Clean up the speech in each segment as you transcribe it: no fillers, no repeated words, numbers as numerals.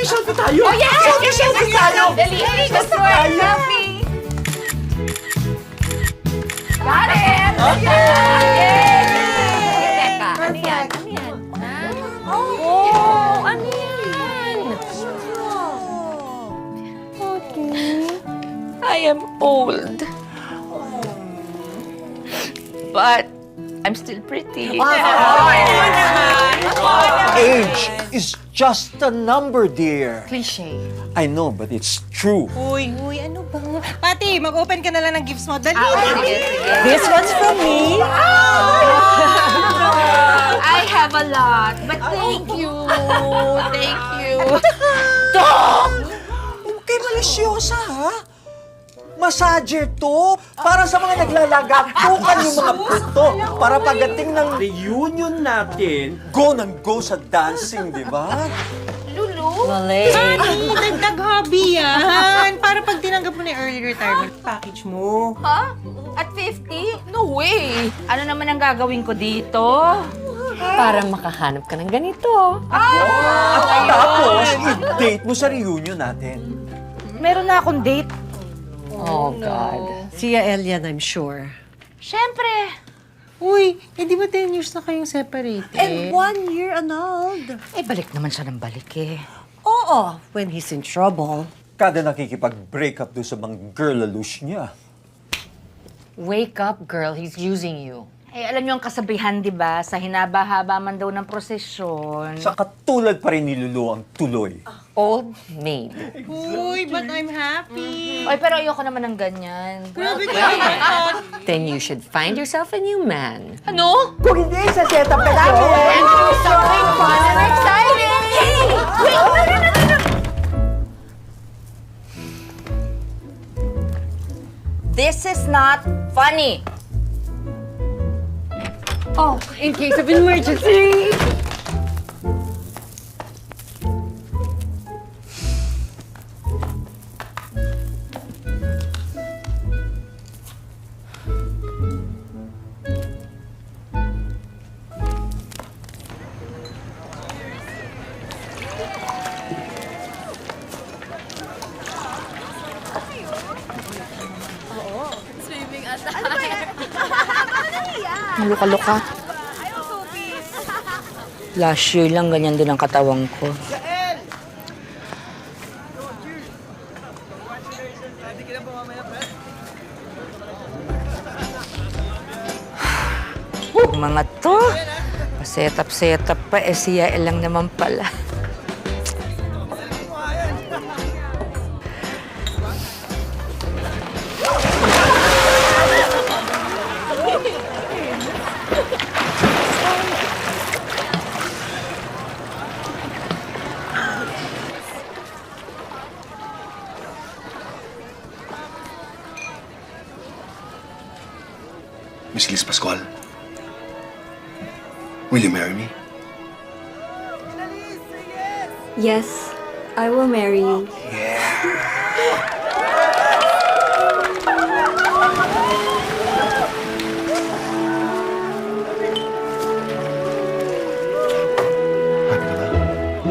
Selfie tayo! Oh, yes! Selfie tayo! Dali! Gusto mo yung selfie! Got it! Yay! Teka, ano yan? Ano yan? Oh, ano yan? I am old. But I'm still pretty. Age is just a number, dear. Cliche. I know, but it's true. Uy, ano ba? Pati, mag-open ka na lang ng gifts mo. Dali, Sige. This one's from me. I have a lot, but thank you. Thank you. Okay, malisyosa, ha? Massager to. Para sa mga naglalagapukan yung mga puto. Para pagdating ng Reunion natin. go ng go sa dancing, di ba? Lulu? Honey, dagdag hobby yan. Para pag tinanggap mo na yung early retirement package mo. Ha? At 50? No way! Ano naman ang gagawin ko dito? Para makahanap ka ng ganito. At tapos, i-date mo sa reunion natin. Meron na akong date. Oh, God. Sia Elian, I'm sure. Siyempre. Uy, di ba 10 years na kayong separated? And 1 year annulled. Eh, balik naman siya ng balik eh. Oo, when he's in trouble. Kada nakikipag-break up doon sa mga girl-alush niya. Wake up, girl. He's using you. Eh, alam niyo ang kasabihan, di ba? Sa hinaba-haba man daw ng prosesyon. Sa katulad pa rin ni Lulu ang tuloy. Old maid. Uy, but I'm happy. Oy, pero ayoko naman ng ganyan. Grabe ka. Then you should find yourself a new man. Ano? Kung hindi, sa setup ka namin. Something fun and exciting! Hey! Wait! No! This is not funny. Oh, in case of emergency. Luka-luka. Last year lang, ganyan din ang katawan ko. Mga to, set up pa, eh siya lang naman pala. Miss Liz Pascual, will you marry me? Yes, I will marry you. Happy ka ba?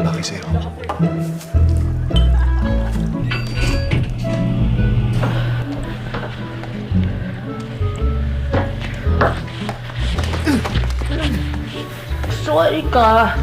Bagay sa'yo. Sorry ka.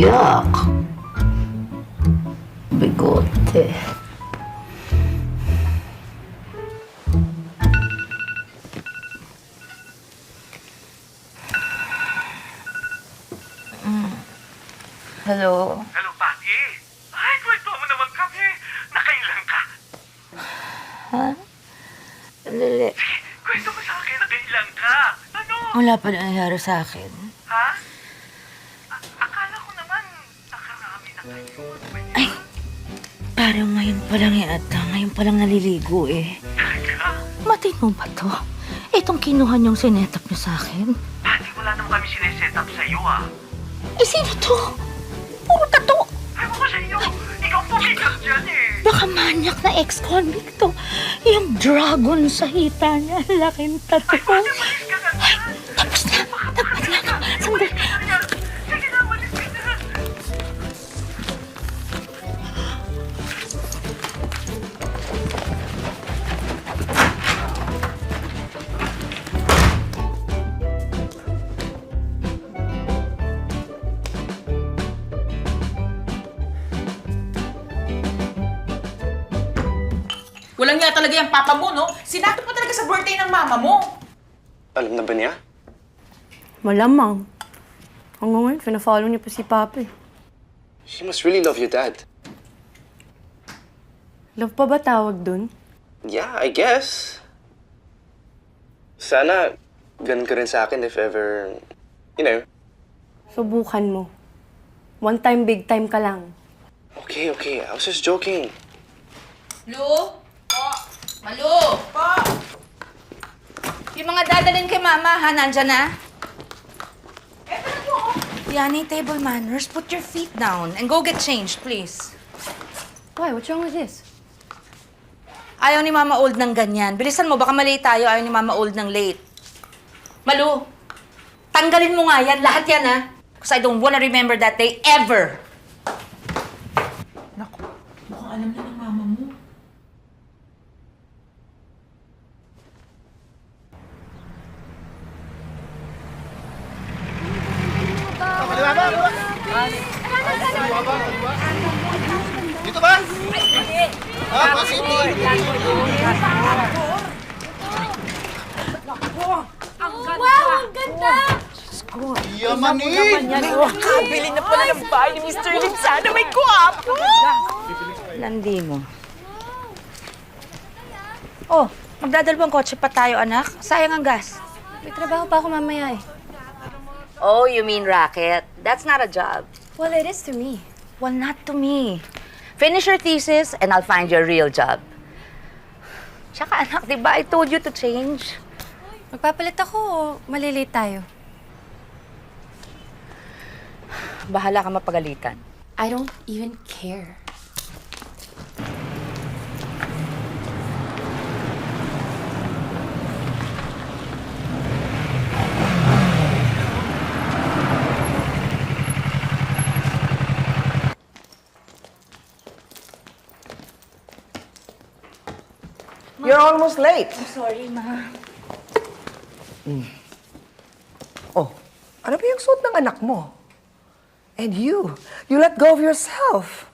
Yuck. Bigote. Hello? Hello, Patty. Ay, kwento mo naman kami. Nakailan ka? Sandali. Kwento mo sa akin na kailan ka. Ano? Wala pa nangyayari sa akin. Ha? Akala ko naman nakarami na kayo. Ay, parang ngayon pa lang yata. Ngayon pa lang naliligo eh. Matin mo ba to? Itong kinuha niyong sinetap niyo sa akin? Dati wala naman kami sineset up sa'yo ah. Eh, sino to? Puro tato. Ewan ko sa'yo. Ikaw pumikat dyan eh. Baka manyak na ex-convict to. Yung dragon sa hita niya. Laking tato. Malis ka na Ay, tapos na. Tapos na. Sandali. Sige na, malis ka na. Walang nga talaga yung papa mo, no? Sinato pa talaga sa birthday ng mama mo. Alam na ba niya? Malamang. Hanggang ngayon, pina-follow niya pa si Papa. She must really love your dad. Love pa ba tawag dun? Yeah, I guess. Sana, ganun ka rin sa akin if ever, you know. Subukan mo. One time, big time ka lang. Okay, okay. I was just joking. Lu? Po? Malu? Po? Yung mga dadalhin kay Mama, ha? Nandyan na? Yanni, table manners. Put your feet down and go get changed, please. Why? What's wrong with this? Ayaw ni Mama Old ng ganyan. Bilisan mo, baka mali tayo. Ayaw ni Mama Old ng late. Malu, tanggalin mo nga yan. Lahat yan, ha? Because I don't wanna remember that day ever. Mukhang alam na ng mama mo. Kabili na pala ng bahay ni Mr. Lim. Sana may guwapo! Landi mo. Oh, magdadalawang kotse pa tayo, anak. Sayang ang gas. May trabaho pa ako mamaya eh. Oh, you mean racket? That's not a job. Well, it is to me. Well, not to me. Finish your thesis and I'll find you a real job. Tsaka anak, di ba I told you to change? Magpapalit ako o malilate tayo? Bahala ka mapagalitan. I don't even care. You're almost late. Sorry, Ma. Oh, ano ba yung suot ng anak mo? And you let go of yourself.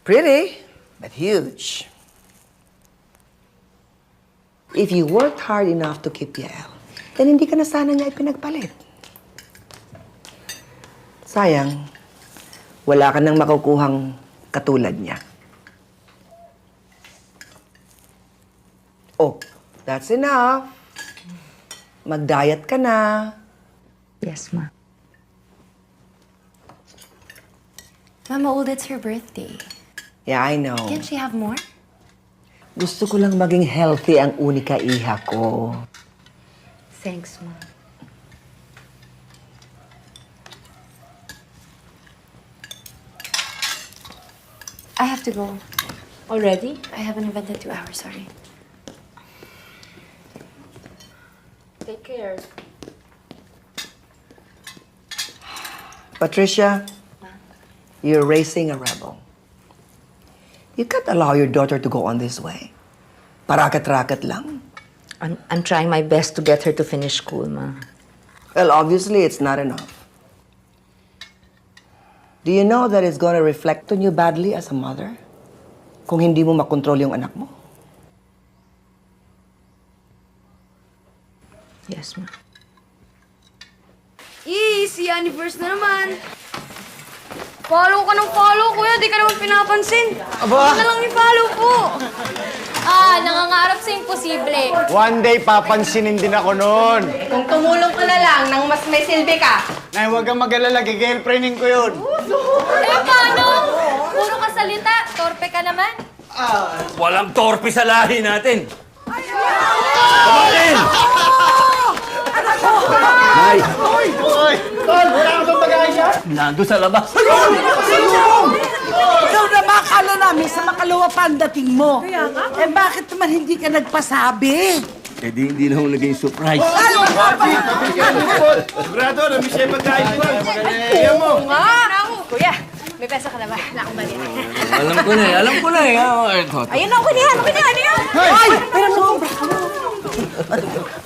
Pretty, but huge. If you worked hard enough to keep Yael, then hindi ka na sana niya ipinagpalit. Sayang, wala ka nang makukuhang katulad niya. Oh, that's enough. Mag-diet ka na. Yes, Ma. Mama Old, it's her birthday. Yeah, I know. Can't she have more? Gusto ko lang maging healthy ang unika iha ko. Thanks, Ma. I have to go. Already? I have an event in 2 hours, sorry. Take care. Patricia, you're raising a rebel. You can't allow your daughter to go on this way. Parakat-rakat lang. I'm trying my best to get her to finish school, Ma. Well, obviously, it's not enough. Do you know that it's gonna reflect on you badly as a mother? Kung hindi mo makontrol yung anak mo? Yes, Ma. Easy, anniversary na naman. Follow ka ng follow, kuya. Di ka naman pinapansin. Aba? Huwag na lang i-follow po. Nangangarap si kasi imposible. One day, papansinin din ako noon. Kung tumulong ka na lang nang mas may silbi ka. Nay, huwag kang mag-alala, girlfriending ko yun. Eh, paano? Puro ka salita. Torpe ka naman. Walang torpe sa lahi natin. Kabatin! Nay! Tol, wala kang babagayan siya? Nando sa labas. Ikaw na makakala namin sa makalawa pa ang dating mo. Eh bakit naman hindi ka nagpasabi? Eh di hindi na ako naging surprise. Sigurado, namiss siya pagkain ko. Kaya mo. Kuya, may pesa ka na ba? Nakabali. Alam ko na eh. Ayun na, okay na yan. Ay! Pero no!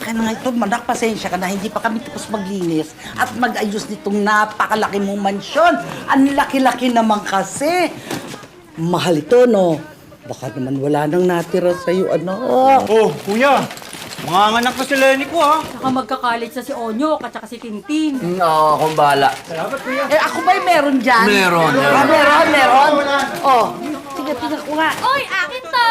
Kaya nga ito, manak, pasensya ka na, hindi pa kami tapos maglinis at mag-ayos nitong napakalaki mong mansyon. Ang laki-laki naman kasi. Mahal ito, no? Baka naman wala nang natira sa'yo, ano? Oh, kuya. Mga anak pa si Lenny ko, ha? Saka magkakalit sa si Onyok at saka si Tintin. Oo, akong bahala. Eh, ako ba'y meron dyan? Meron. Meron? Oh, tiga ko nga. Oy, akin to!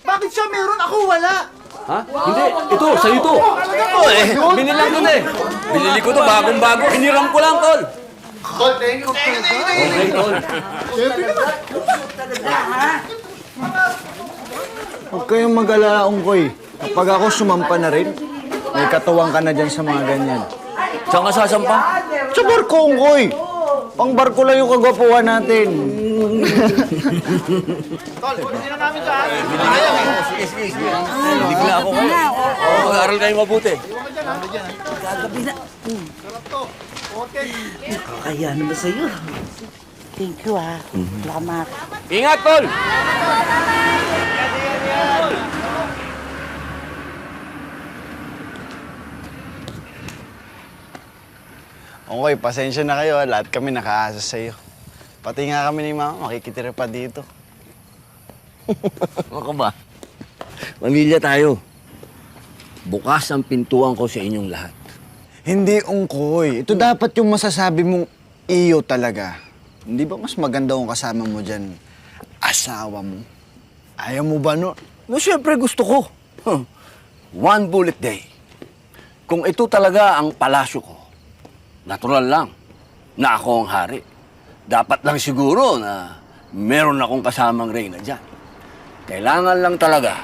Bakit siya meron? Ako wala. Ha? Hindi. Ito, sa'yo to. Ito eh. Binilang ko na eh. Binili ko to bagong-bago. Hiniram ko lang, tol. Tol, thank you. Okay, tol. Huwag kayong mag-alala, Ungkoy. Kapag ako sumampa na rin, may katuwang ka na dyan sa mga ganyan. Saan ka sasampa? Sa barko, Ungkoy! Pang barko lang yung kagwapuhan natin. Bigla ako kayo. Mag-aaral kayo mabuti. Gagabi na. Kaya naman sa'yo. Thank you, ha. Salamat. Ingat, tol! Okay, pasensya na kayo. Lahat kami nakaasa sa'yo. Pati nga kami ni Mama, makikitira pa dito. Ano ka ba? Pamilya tayo. Bukas ang pintuan ko sa inyong lahat. Hindi, Ungkoy. Ito dapat yung masasabi mong iyo talaga. Hindi ba mas maganda kung kasama mo dyan asawa mo? Ayaw mo ba no? No, siyempre gusto ko. One bullet day. Kung ito talaga ang palasyo ko, natural lang na ako ang hari. Dapat lang siguro na meron akong kasamang reyna dyan. Kailangan lang talaga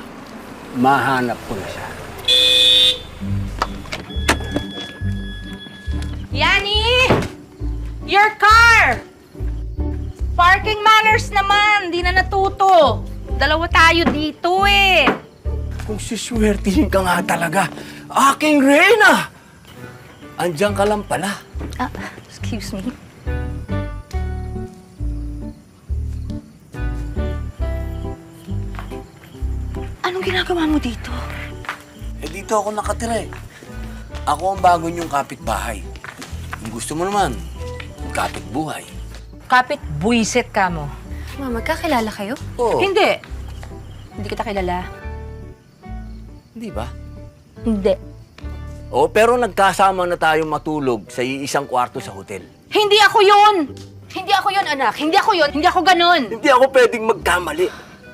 mahanap ko na siya. Yani! Your car! Parking manners naman, di na natuto. Dalawa tayo dito eh. Kung siswertihin ka nga talaga, aking reyna! Andiyan ka lang pala. Excuse me. Anong ginagawa mo dito? Eh dito ako nakatira eh. Ako ang bago niyong kapitbahay. Kung gusto mo naman, kapitbuhay. Kapit buisit ka mo. Ma, magkakilala kayo? Oo. Hindi. Hindi kita kilala. Hindi ba? Hindi. Oo, pero nagkasama na tayong matulog sa isang kwarto sa hotel. Hindi ako yun! Hindi ako yun, anak. Hindi ako yun. Hindi ako ganun. Hindi ako pwedeng magkamali.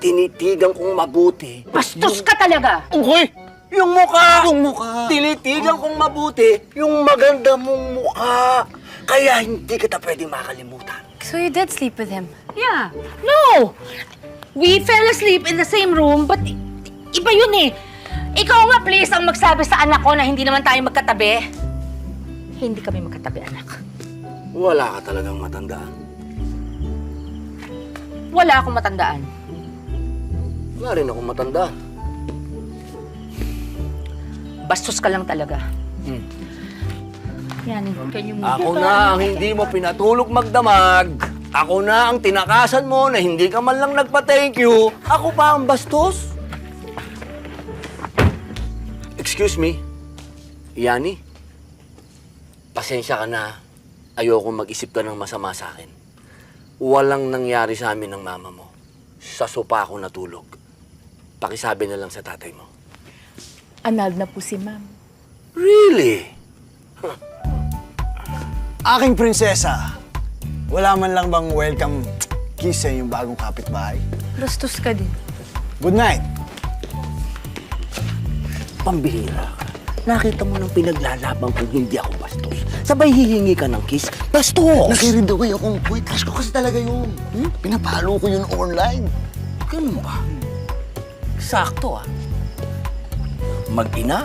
Tinitigan kong mabuti. Bastos ka talaga. Ungkoy! Yung mukha! Yung mukha! Tinitigan kong mabuti yung maganda mong mukha. Kaya hindi kita pwedeng makalimutan. So you did sleep with him? Yeah. No! We fell asleep in the same room, but iba yun eh. Ikaw nga, please, ang magsabi sa anak ko na hindi naman tayo magkatabi. Hindi kami magkatabi, anak. Wala ka talagang matandaan. Wala akong matandaan. Wala rin akong matanda. Bastos ka lang talaga. Yan, can you move? Ako na ang hindi mo pinatulog magdamag. Ako na ang tinakasan mo na hindi ka man lang nagpa-thank you. Ako pa ang bastos. Excuse me, Yani. Pasensya ka na. Ayoko mag-isip ka ng masama sa akin. Walang nangyari sa amin ng mama mo. Sa sopa ako natulog. Pakisabi na lang sa tatay mo. Annulled na po si ma'am. Really? Aking prinsesa, wala man lang bang welcome kiss sa iyong bagong kapitbahay? Bastos ka din. Good night. Pambihira ka. Nakita mo nang pinaglalaban kung hindi ako bastos. Sabay hihingi ka ng kiss. Bastos! Nakirid away akong boy. Crush ko kasi talaga yun. Pinapalo ko yun online. Ganun ba? Sakto ah. Mag-ina?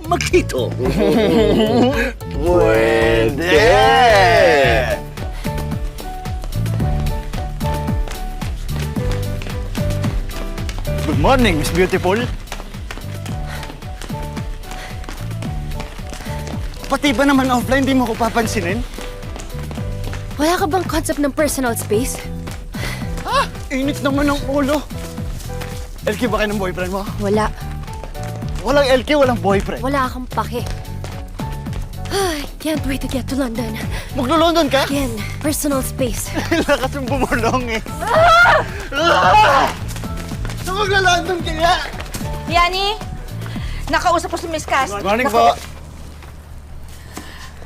Magkito. Pwede! Good morning, Miss Beautiful. Pati ba naman offline, di mo ko papansinin? Wala ka bang concept ng personal space? Init naman ng ulo. LQ ba kayo ng boyfriend mo? Wala. Walang LQ, walang boyfriend. Wala kang pake. Ay, can't wait to get to London. Maglo-London ka? Again, personal space. Lakas yung bumulong eh. So maglo-London kaya? Yani, nakausap ko si Miss Cass. Morning po.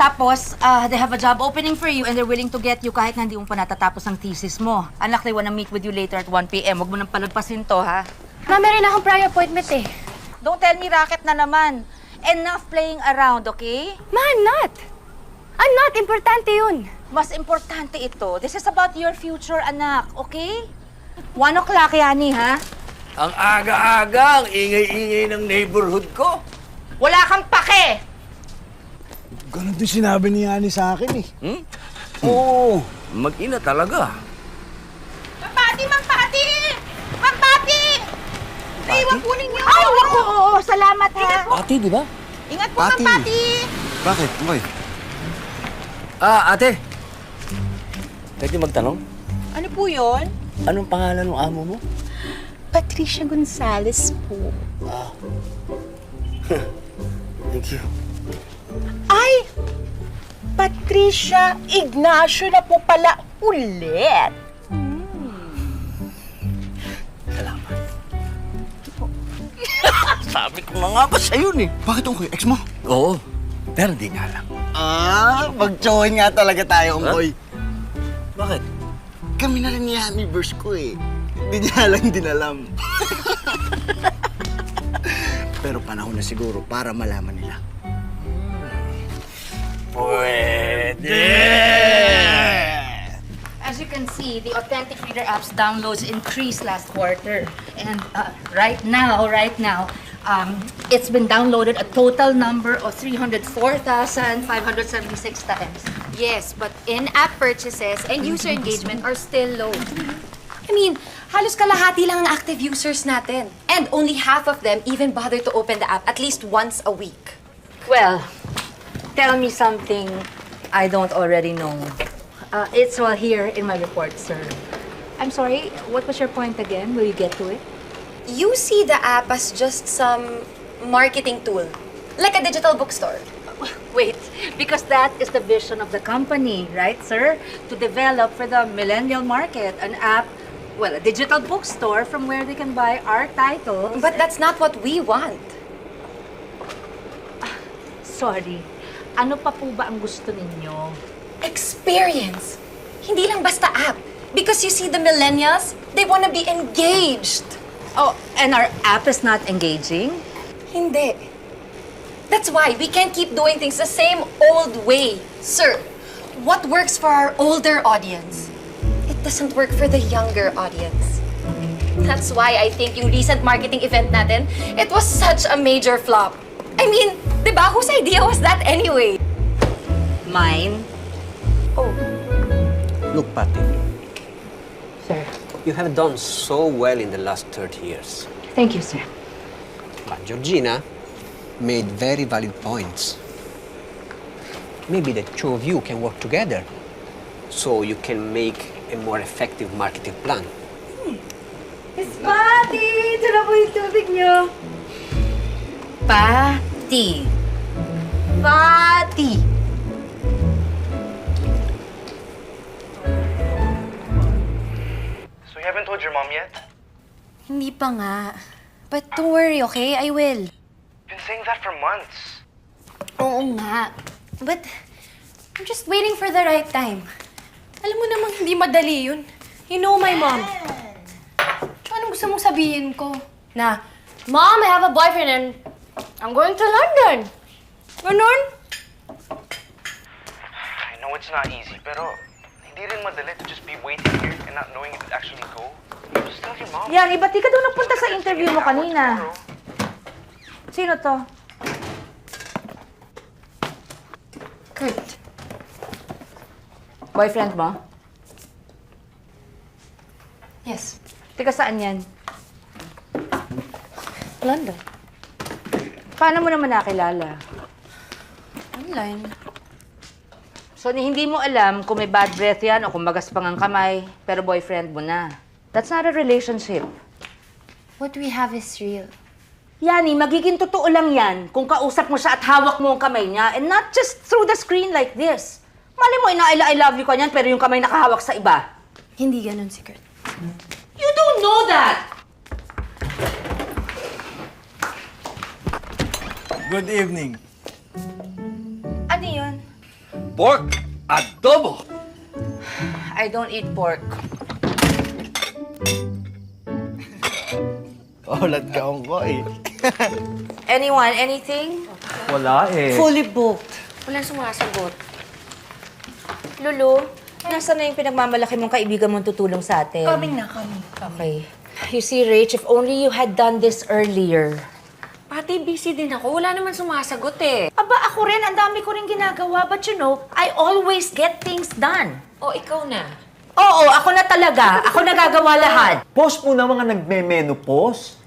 Tapos, they have a job opening for you and they're willing to get you kahit na hindi mo pa natatapos ang thesis mo. Anak, they wanna meet with you later at 1 p.m. Huwag mo nang palagpasin to, ha? Ma, meron akong prior appointment eh. Don't tell me racket na naman. Enough playing around, okay? Ma, I'm not. I'm not. Importante yun. Mas importante ito. This is about your future, anak, okay? 1 o'clock, Yani, ha? Ang aga-aga, ang ingay-ingay ng neighborhood ko. Wala kang pake! Ganun din sinabi ni Yani sa akin eh. Oo, mag-ina talaga. Mampati! Mampati! Mampati! Naiwan po ninyo! Ay, naku, oo, salamat, ha? Ate, di ba? Ingat po, Pati. Mampati! Bakit? Boy? Ate. Pwede magtanong? Ano po yun? Anong pangalan ng amo mo? Patricia Gonzalez po. Thank you. Ay! Patricia Ignacio na po pala ulit. Salamat. Sabi ko na nga ba sa'yo eh. Bakit Ungkoy? Ex mo? Oo, pero di nga lang. Mag-join nga talaga tayo, Ungkoy. Bakit? Kami na rin ni Yani verse ko eh. Hindi niya lang din alam. Pero panahon na siguro para malaman nila. Pwede! As you can see, the Authentic Reader app's downloads increased last quarter. And right now, it's been downloaded a total number of 304,576 times. Yes, but in-app purchases and user engagement are still low. I mean, halos kalahati lang ang active users natin. And only half of them even bother to open the app at least once a week. Well, tell me something I don't already know. It's all here in my report, sir. I'm sorry, what was your point again? Will you get to it? You see the app as just some marketing tool, like a digital bookstore. Wait, because that is the vision of the company, right, sir? To develop for the millennial market an app, well, a digital bookstore from where they can buy our titles. But that's not what we want. Sorry, ano pa po ba ang gusto ninyo? Experience. Hindi lang basta app. Because you see the millennials, they want to be engaged. Oh, and our app is not engaging? Hindi. That's why we can't keep doing things the same old way. Sir, what works for our older audience, it doesn't work for the younger audience. That's why I think yung recent marketing event natin, it was such a major flop. I mean, di ba? Whose idea was that anyway? Mine? Oh. Look, Patty, Sir. you have done so well in the last 30 years. Thank you, sir. But Georgina made very valid points. Maybe the two of you can work together so you can make a more effective marketing plan. Miss Patty! Ito na po yung tubig niyo. Patty. Patty. So you haven't told your mom yet? Hindi pa nga. But don't worry, okay? I will. Been saying that for months. Oo nga. But I'm just waiting for the right time. Alam mo namang hindi madali yun. You know my mom. So, anong gusto mong sabihin? sasabihin ko na, Mom, I have a boyfriend and I'm going to London. Ganun? I know it's not easy, pero hindi rin madali to just be waiting here and not knowing if it actually go. Just tell your mom. Yani, ba't di ka daw napunta sa interview mo kanina? Sino to? Kurt. Boyfriend mo? Yes. Tika saan yan? London. Paano mo naman nakilala? Online. So, hindi mo alam kung may bad breath yan o kung magaspang ang kamay, pero boyfriend mo na. That's not a relationship. What we have is real. Yani, magiging totoo lang yan kung kausap mo siya at hawak mo ang kamay niya and not just through the screen like this. Mali mo, I love you ka niyan, pero yung kamay nakahawak sa iba. Hindi ganun si Kurt. You don't know that! Good evening. Ano yun? Pork adobo! I don't eat pork. Ulat ka ko eh. Anyone, anything? Wala eh. Fully booked. Walang sumasagot. Lulu, nasaan na yung pinagmamalaki mong kaibigan mong tutulong sa atin? Coming na, coming. Okay. You see, Rach, if only you had done this earlier. Pati busy din ako. Wala naman sumasagot eh. Aba, ako rin. Ang dami ko rin ginagawa. But you know, I always get things done. O, ikaw na. Oo, ako na talaga. Ako nagagawa lahat. Post mo na mga nagme-menopause.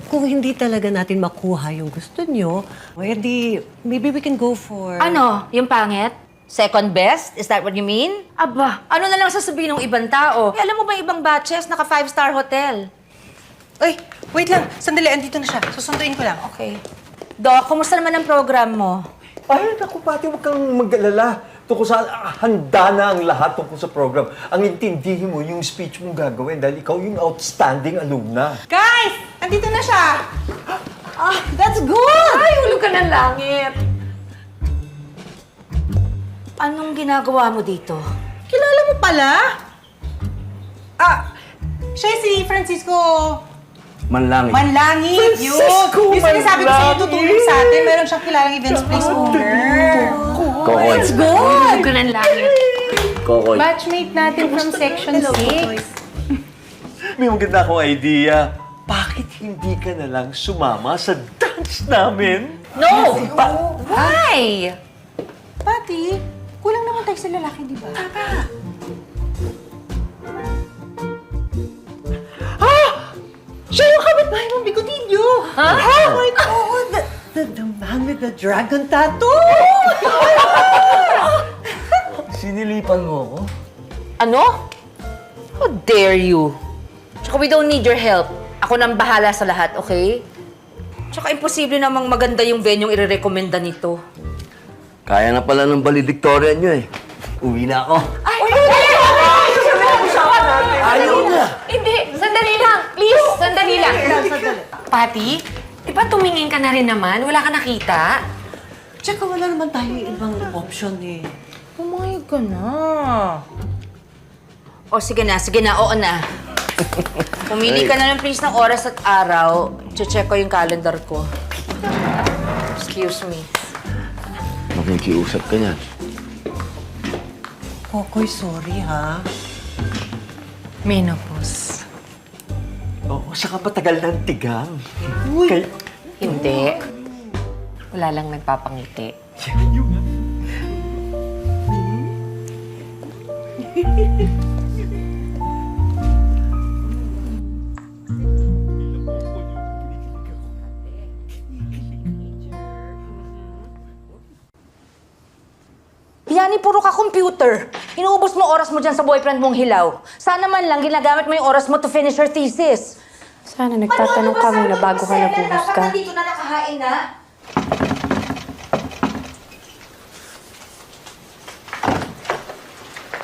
Kung hindi talaga natin makuha yung gusto nyo, edi maybe we can go for... Ano? Yung pangit? Second best? Is that what you mean? Aba, ano na lang sasabihin ng ibang tao? Eh, alam mo ba yung ibang batches, naka 5-star hotel? Uy, wait lang. Sandali, andito na siya. Susunduin ko lang. Okay. Doc, kumusta naman ang program mo? Ay, naku, Pati, huwag kang mag-alala. Tungkol sa handa na ang lahat tungkol sa program. Ang intindihin mo yung speech mong gagawin dahil ikaw yung outstanding alumna. Guys! Andito na siya! Ah, that's good! Ay, hulog ka ng langit. Anong ginagawa mo dito? Kilala mo pala? Siya si Francisco Manlangit. Manlangit. Francisco Yung sinasabi ko sa'yo, Manlangit. tutulong sa atin. Meron siyang kilalang events place owner. Kokoy. Let's go! Hulog ka ng langit. Kokoy. Batchmate natin from Section 6. May maganda akong idea. Bakit hindi ka na lang sumama sa dance namin? No! Why? Pati, kulang naman tayo sa lalaki, di ba? Siya yung kapitbahay mong bigotilyo! Ha? Oh my God! The man with the dragon tattoo! Sinilipan mo ako? Ano? How dare you? Tsaka we don't need your help. Ako nang bahala sa lahat, okay? Tsaka imposible namang maganda yung venue i-recommenda nito. Kaya na pala ng valedictorian nyo eh. Uwi na ako. Ayaw na! Hindi, sandali lang. Please, sandali lang. Pati, di ba tumingin ka na rin naman? Wala ka nakita? Tsaka wala naman tayo ibang option eh. Pumayag ka na. O sige na, oo na. Pumili ka na lang please ng oras at araw. Check ko yung calendar ko. Excuse me. Makikiusap ka niyan. Kokoy, sorry ha. Menopause. Oo, saka matagal ng tigang. Hindi. Wala lang nagpapangiti. Yani, puro ka computer. Inuubos mo oras mo dyan sa boyfriend mong hilaw. Sana man lang ginagamit mo yung oras mo to finish your thesis. Sana nagtatanong ka muna bago ka naghuhusga. Dapat dito na nakahain na.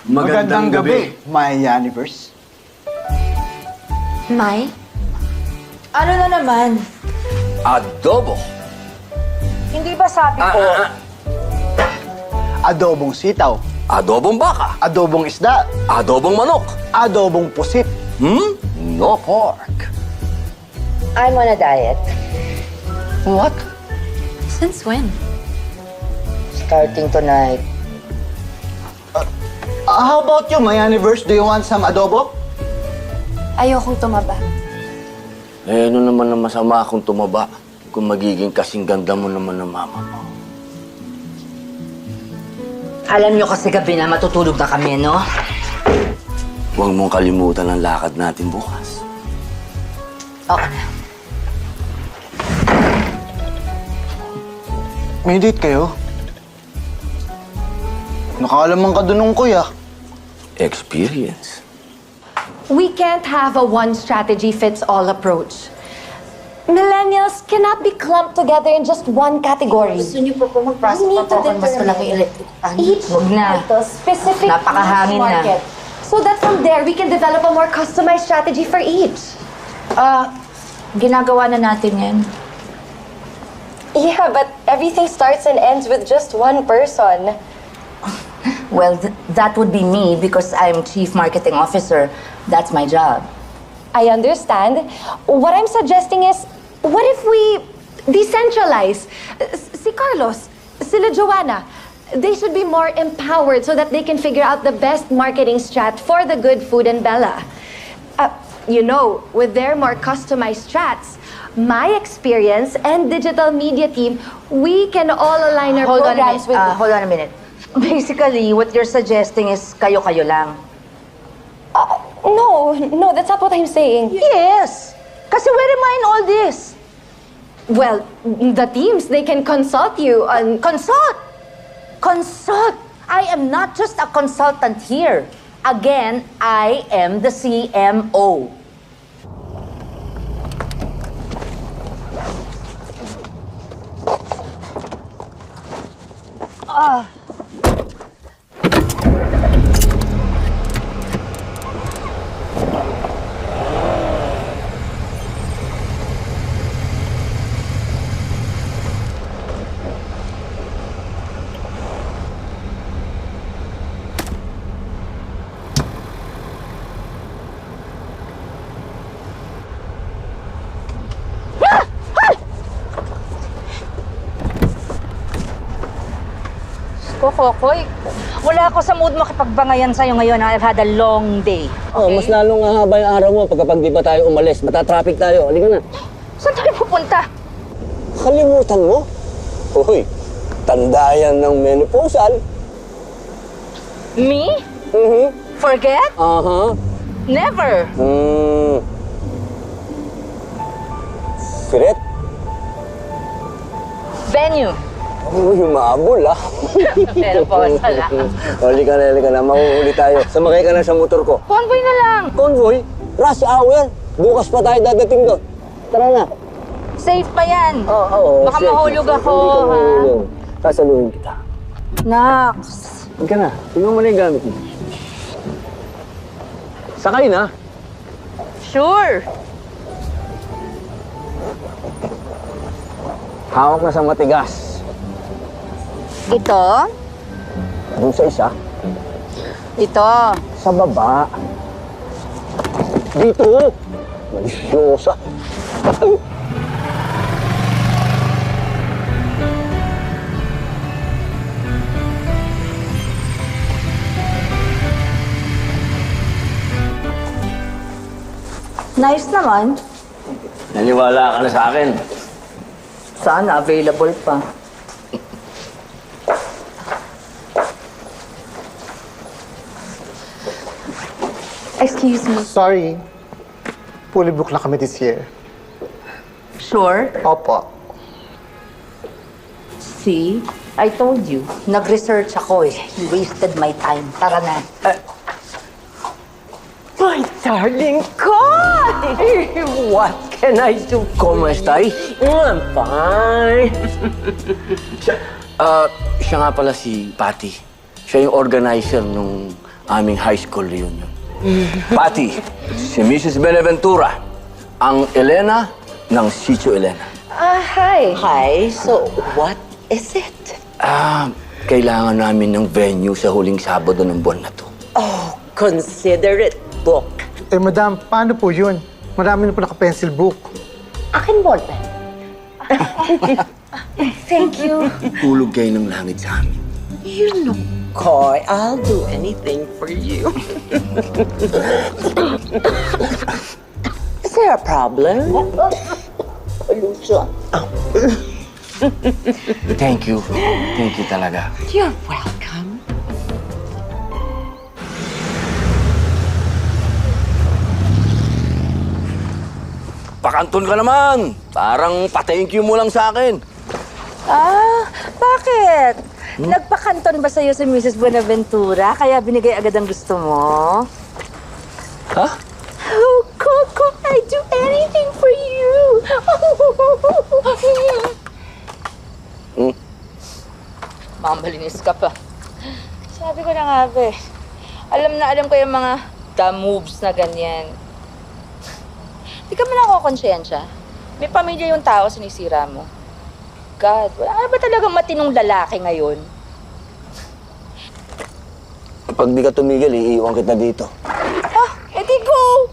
Magandang gabi, my universe. May? Ano na naman? Adobo! Hindi ba sabi ko? Adobong sitaw, Adobong baka! adobong isda, Adobong manok! adobong pusit. No pork. I'm on a diet. What? Since when? Starting tonight. How about you, my universe? Do you want some adobo? Ayokong tumaba. Eh, ano naman ang masama kung tumaba? Kung magiging kasing ganda mo naman ng mama mo. Alam niyo kasi gabi na matutulog na kami, no? Huwag mong kalimutan ang lakad natin bukas. Oo na. May date kayo? Nakalaman ka dun ng kuya. Experience. We can't have a one-strategy-fits-all approach. Millennials cannot be clumped together in just one category. Gusto niyo po mag-process We need to pa po mas malaki determine each Huwag na. specific Napakahangin na. market. So that from there, we can develop a more customized strategy for each. Ginagawa na natin yan. Yeah, but everything starts and ends with just one person. Well, that would be me because I'm Chief Marketing Officer. That's my job. I understand. What I'm suggesting is, what if we decentralize? Si Carlos, sila Joanna, they should be more empowered so that they can figure out the best marketing strat for the good food and Bella. You know, with their more customized strats, my experience and digital media team, we can all align our programs with... Hold on a minute. Basically, what you're suggesting is kayo-kayo lang. No, that's not what I'm saying. Yes! Kasi where am I in all this? Well, the teams, they can consult you on... Consult! Consult! I am not just a consultant here. Again, I am the CMO. Kokoy, wala ako sa mood makipagbangayan sa'yo ngayon. I've had a long day. Oh, mas lalong hahaba yung araw mo pagkapag di pa tayo umalis. Matatraffic tayo. Halika na. Saan tayo pupunta? Kalimutan mo? Uy, tanda yan ng menopausal. Me? Forget? Never. Firet? Venue. Uy, umabol ah. Pero po, sala. Halika na. Mahuhuli tayo. Sumakay ka na sa motor ko. Convoy na lang. Convoy? Rush hour? Bukas pa tayo dadating doon. Tara na. Safe pa yan. Oo. Baka mahulog ako, ha? Sasaluhin kita. Nax. Huwag ka na. Tingnan mo na yung gamit mo. Sakay na. Sure. Hawak na sa matigas. Ito? Doon sa isa. Ito. Sa baba. Dito. Malisyosa. Nice naman. Naniwala ka na sa akin. Sana available pa. Excuse me. Sorry. Fully booked na kami this year. Sure? Opo. See? I told you. Nag-research ako eh. You wasted my time. Tara na. My darling God! What can I do? ¿Cómo estás? I'm fine. Siya nga pala si Patty. Siya yung organizer nung aming high school reunion. Patty, si Mrs. Benaventura, ang Elena ng Sitio Elena. Hi. Hi, so what is it? Kailangan namin ng venue sa huling Sabado ng buwan na to. Oh, consider it booked. Eh, madam, paano po yun? Marami na po naka-pencil book. Akin ballpen. Thank you. Tulog kayo ng langit sa amin. You know, Koy, I'll do anything for you. Is there a problem? Lucia. Thank you. Thank you talaga. You're welcome. Pakanton ka naman! Parang pa-thank you mo lang sa akin. Ah, bakit? Nagpakanton ba sa'yo si Mrs. Buenaventura kaya binigay agad ang gusto mo? Ha? Oh, Coco, I'd do anything for you. Mamalinis ka pa. Sabi ko na nga, be. Alam ko yung mga dumb moves na ganyan. Di ka man ako konsyensya. May pamilya yung tao sinisira mo. God, wala ka ba talagang matinong lalaki ngayon? Pag di ka tumigil, iiwan kita dito. Ah, edi go!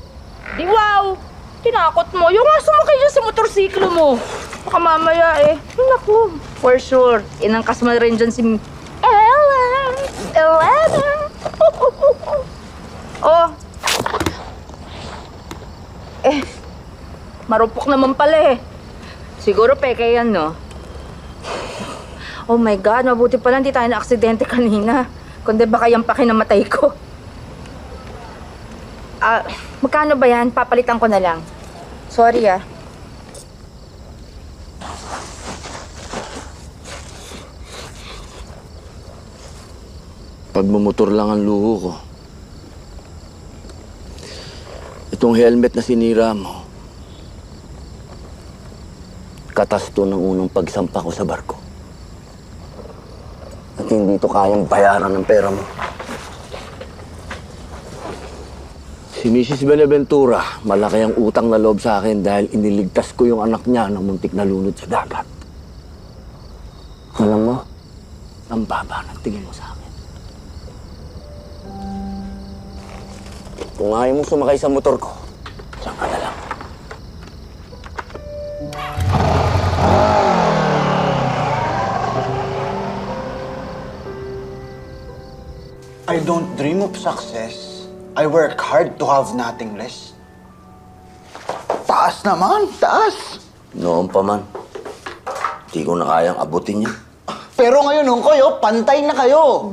Di wow! Tinakot mo. Yung nga sumakay dyan sa motorsiklo mo. Baka mamaya eh. Naku, for sure. Inangkas mo rin dyan si Ellen. Oh. Marupok naman pala eh. Siguro peke yan, no? Oh my God, mabuti pala hindi tayo na-aksidente kanina. Kundi baka yung pakinamatay ko. Magkano ba yan? Papalitan ko na lang. Sorry ah. Pagmumotor lang ang luho ko. Itong helmet na sinira mo, katas to ng unang pagsampa ko sa barko. At hindi to kayang bayaran ng pera mo. Si Mrs. Benaventura, malaki ang utang na loob sa akin dahil iniligtas ko yung anak niya ng muntik na lunod sa dagat. Alam mo, ang baba ng tingin mo sa akin. Kung ayaw mo sumakay sa motor ko, diyan ka na lang. I don't dream of success. I work hard to have nothing less. Taas naman, taas. Noon pa man, di ko na kayang abutin yan. Pero ngayon, Ungkoy, pantay na kayo.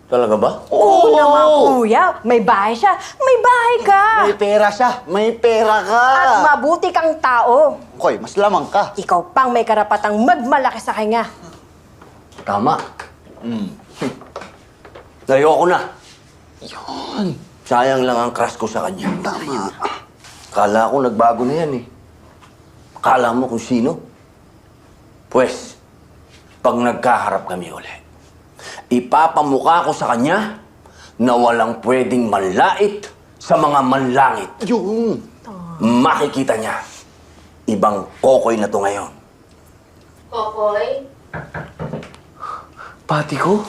Talaga ba? Oo naman, kuya. May bahay siya. May bahay ka. May pera siya. May pera ka. At mabuti kang tao. Ungkoy, mas lamang ka. Ikaw pang may karapatang magmalaki sa kanya. Tama. Ayoko na. Yun. Sayang lang ang crush ko sa kanya. Tama. Kala ko nagbago na yan eh. Kala mo kung sino? Pwes, pag nagkaharap kami ulit, ipapamukha ko sa kanya na walang pwedeng manlait sa mga manlangit. Yun. Makikita niya. Ibang kokoy na to ngayon. Kokoy? Pati ko?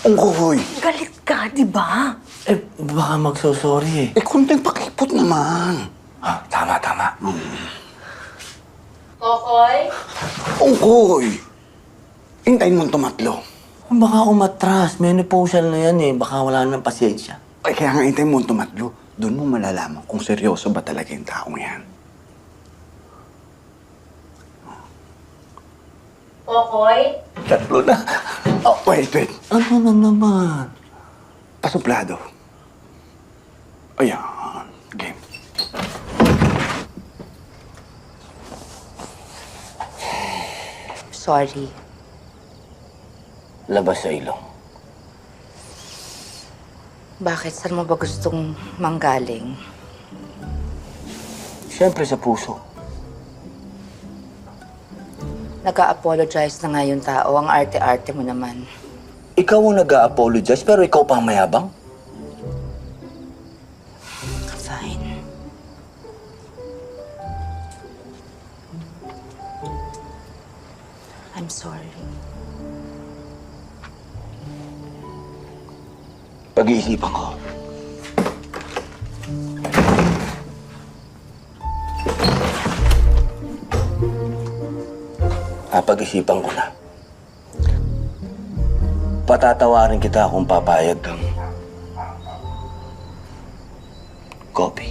Ungkoy. Galit ka, di ba? Eh, baka magsosorry eh. Kunting pakipot naman. Tama. Kokoy? Ungkoy. Hintayin mong tumatlo. Baka ako matras. Menopausal na yan eh. Baka wala nang pasensya. Ay, kaya nga hintayin mong tumatlo. Doon mo malalaman kung seryoso ba talaga yung taong yan. Kokoy? Tatlo na. Oh, wait. Ano na naman? Pasuplado. Ayan. Game. Sorry. Labas sa ilong. Bakit? Saan mo ba gustong manggaling? Siyempre sa puso. Nag-a-apologize na nga yung tao. Ang arte-arte mo naman. Ikaw ang nag-a-apologize pero ikaw pang mayabang? Fine. I'm sorry. Pag-iisipan ko. Napag-isipan ko na. Patatawarin kita kung papayag kang copy.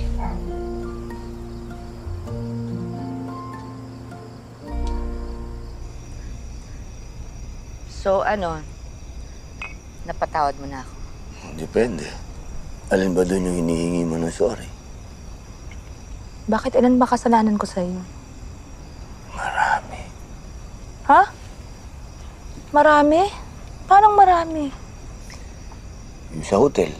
So ano, napatawad mo na ako. Depende. Alin ba doon yung hinihingi mo ng sorry? Bakit ilan ba kasalanan ko sa'yo? Marami. Ha? Marami? Paano marami? Yung sa hotel,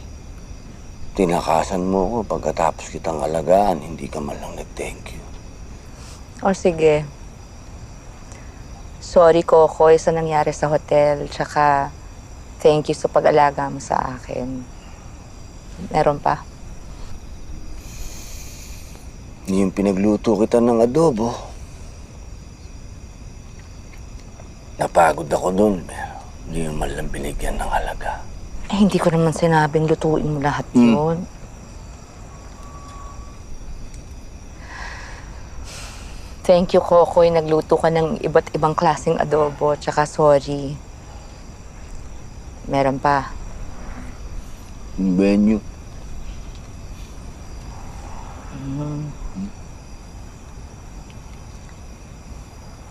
tinakasan mo ko pagkatapos kitang alagaan, hindi ka man lang nag-thank you. O sige. Sorry, Kokoy, sa nangyari sa hotel. Tsaka, thank you sa pag-alaga mo sa akin. Meron pa? Yung pinagluto kita ng adobo. Napagod ako doon, pero hindi mo man lang binigyan ng halaga. Eh, hindi ko naman sinabing lutuin mo lahat yun. Thank you, Kokoy. Nagluto ka ng iba't ibang klaseng adobo. Tsaka sorry. Meron pa. Yung venue.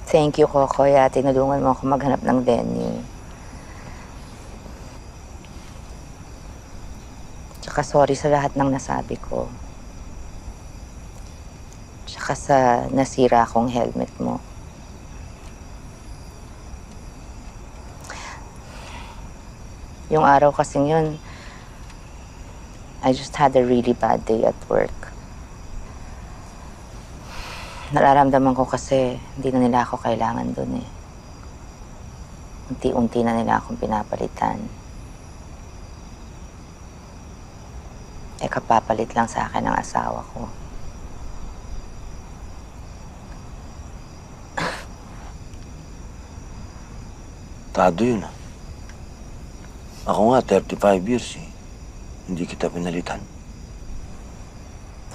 Thank you, Kokoy. Tinulungan mo ako maghanap ng venue. Tsaka sorry sa lahat ng nasabi ko. Tsaka sa nasira akong helmet mo. Yung araw kasing yun, I just had a really bad day at work. Nararamdaman ko kasi hindi na nila ako kailangan dun eh. Unti-unti na nila akong pinapalitan. Eh, kapapalit lang sa akin ang asawa ko. Tado yun ah. Ako nga, 35 years eh. Hindi kita pinalitan.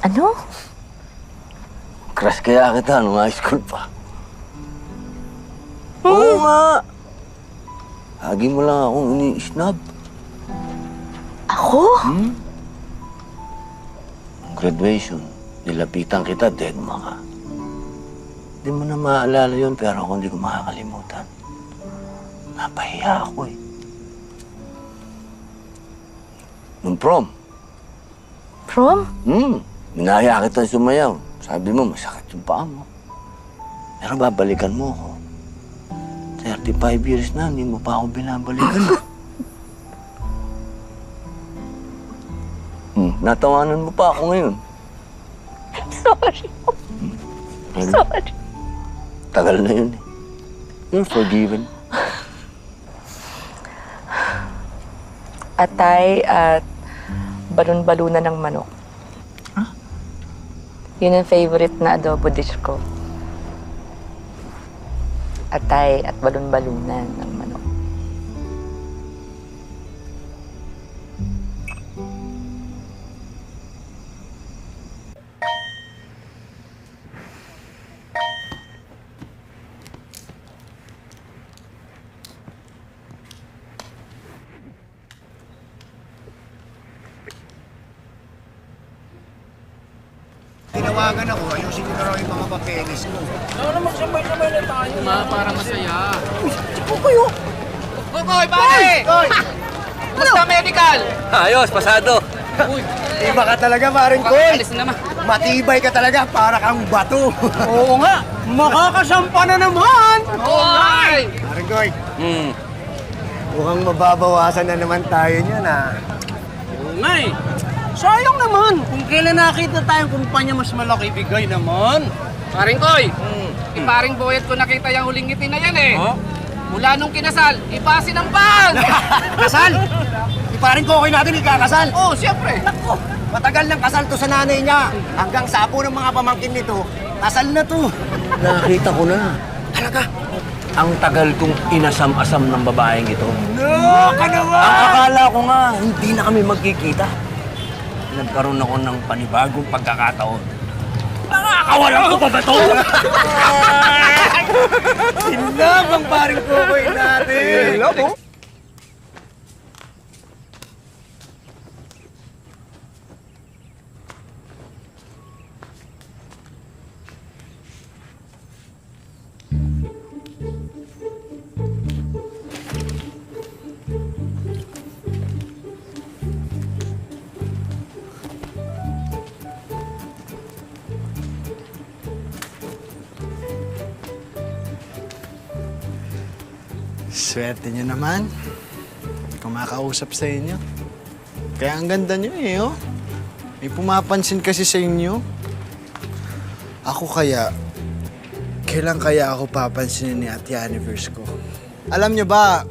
Ano? Crush kaya kita nung high school pa. Oo nga! Lagi mo lang akong ini-snub. Ako? Graduation, nilapitan kita, deadma ka. Hindi mo na maaalala yun, pero ako hindi ko makakalimutan. Napahiya ako eh. Nung prom. Prom? Minaya kita sumayaw. Sabi mo, masakit yung paa mo. Pero babalikan mo ako. 35 years na, hindi mo pa ako binabalikan. Natawanan mo pa ako ngayon. Sorry. Sorry. Tagal na yun eh. You're forgiven. Atay at balon-balunan ng manok. Yun ang favorite na adobo dish ko. Atay at balon-balunan ng manok. Tinawagan ako, ayusin ko na raw yung mga papeles mo. Ano magsabay-sabay na tayo? Para masaya. Kukoy, oh! Kukoy, pare! Koy! Basta medical! Ayos, pasado. Iba ka talaga, paring Koy! Alis na naman. Matibay ka talaga, para kang bato. Oo nga! Makakasampa na naman! Oo nga! Paring Koy, mukhang mababawasan na naman tayo niyan, ha? Oo nga eh. Sayang naman! Kung kailan nakita tayong kumpanya mas malaki, bigay naman. Paring Koy, paring Boyet ko nakita yung huling ngiti na yan eh. Mula nung kinasal, ipasin ang pan! Kasal? Iparing Kokoy natin ikakasal? Oo, siyempre. Naku, matagal ng kasal to sa nanay niya. Hanggang sapo ng mga pamangkin nito, kasal na to. Nakita ko na. Talaga? Ang tagal kong inasam-asam ng babaeng ito. No, ka naman! Ang akala ko nga, hindi na kami magkikita. Nagkaroon ako ng panibagong pagkakataon. Nakakawalan ko pa ba to? Sinabang paring Kokoy natin! Hello, Swerte nyo naman. Kumakausap sa inyo. Kaya ang ganda nyo eh, oh. May pumapansin kasi sa inyo. Ako kaya, kailan kaya ako papansinin ni Ate Universe ko? Alam nyo ba,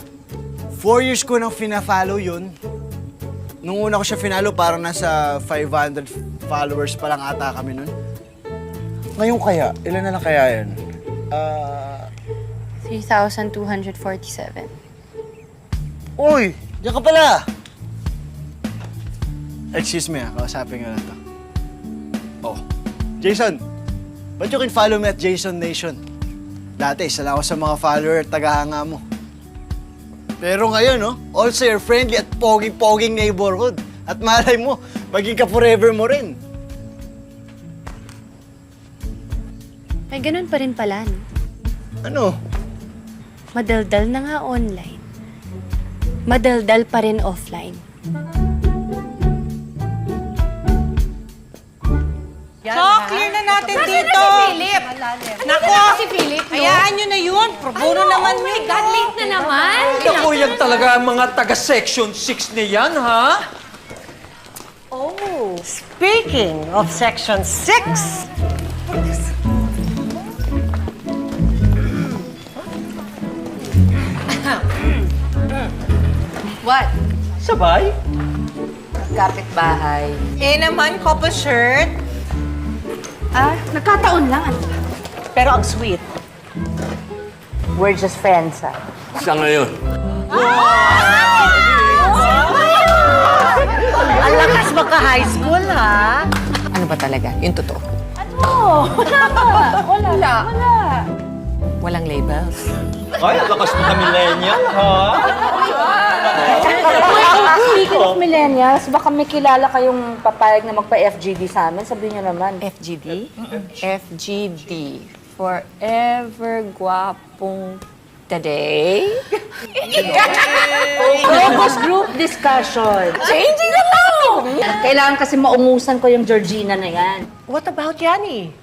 4 years ko nang fina-follow yun. Nung una ko siya finalo, parang nasa 500 followers pa lang ata kami nun. Ngayon kaya, ilan na lang kaya yan? 3,247. Uy! Diyan ka pala! Excuse me, kausapin ko na to. Oh, Jason! Ba't you can follow me at Jason Nation? Dati, isa lang ako sa mga follower at tagahanga mo. Pero ngayon, no? Also your friendly at poging-poging neighborhood. At malay mo, maging ka forever mo rin. Ay, ganun pa rin pala, no? Ano? Madaldal na nga online. Madaldal pa rin offline. So, clear na natin dito. Si Philip? Nako, si Philip, no? hayaan nyo na yun. Pro bono naman oh my yun. God, late na naman. Naku, yan talaga ang mga taga-section 6 na yan, ha? Oh, speaking of Section 6, What? Sabay? Kapit-bahay. Eh naman, couple shirt. Ah, nagkataon lang. pero ang sweet. We're just friends, ah. Sa ngayon. Ang lakas maka-high school, ha? Ano ba talaga? Yung totoo? Wala. Walang labels? Ay, ang lakas mo ka millennial, ha? Speaking of millennials, baka may kilala kayong papayag na magpa-FGD sa amin. Sabihin niyo naman. FGD? FGD. Forever Guwapong Today? Focus group discussion. Changing na lang! Kailangan kasi maungusan ko yung Georgina na yan. What about Yani?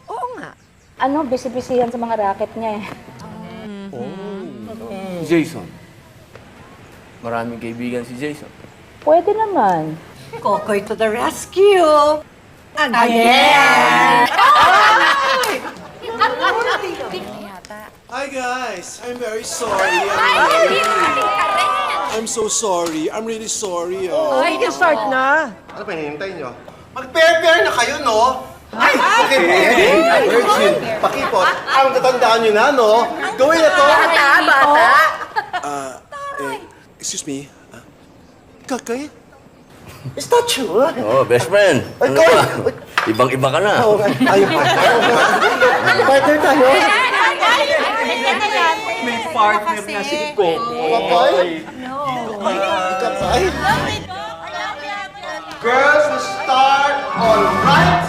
Oo nga. Ano, busy-busy yan sa mga racket niya eh. Jason. Maraming kaibigan si Jason. Pwede naman. Kokoy to the rescue! Again! Hi guys, I'm very sorry. I'm so sorry. I'm really sorry. Ay, start na! Ano pa hinihintay nyo? Mag-pair-pair na kayo, no? Ay! Virgin, pakipot. Ang tatandaan nyo na, no? Gawin na to. Bata! Excuse me. Kakay? Is that true? Oh, best friend. Ano ba? Ibang-iba ka na. Ayun pa. Partner tayo. May partner na si Coco. Kapay? Kapay? Girls, we start on right,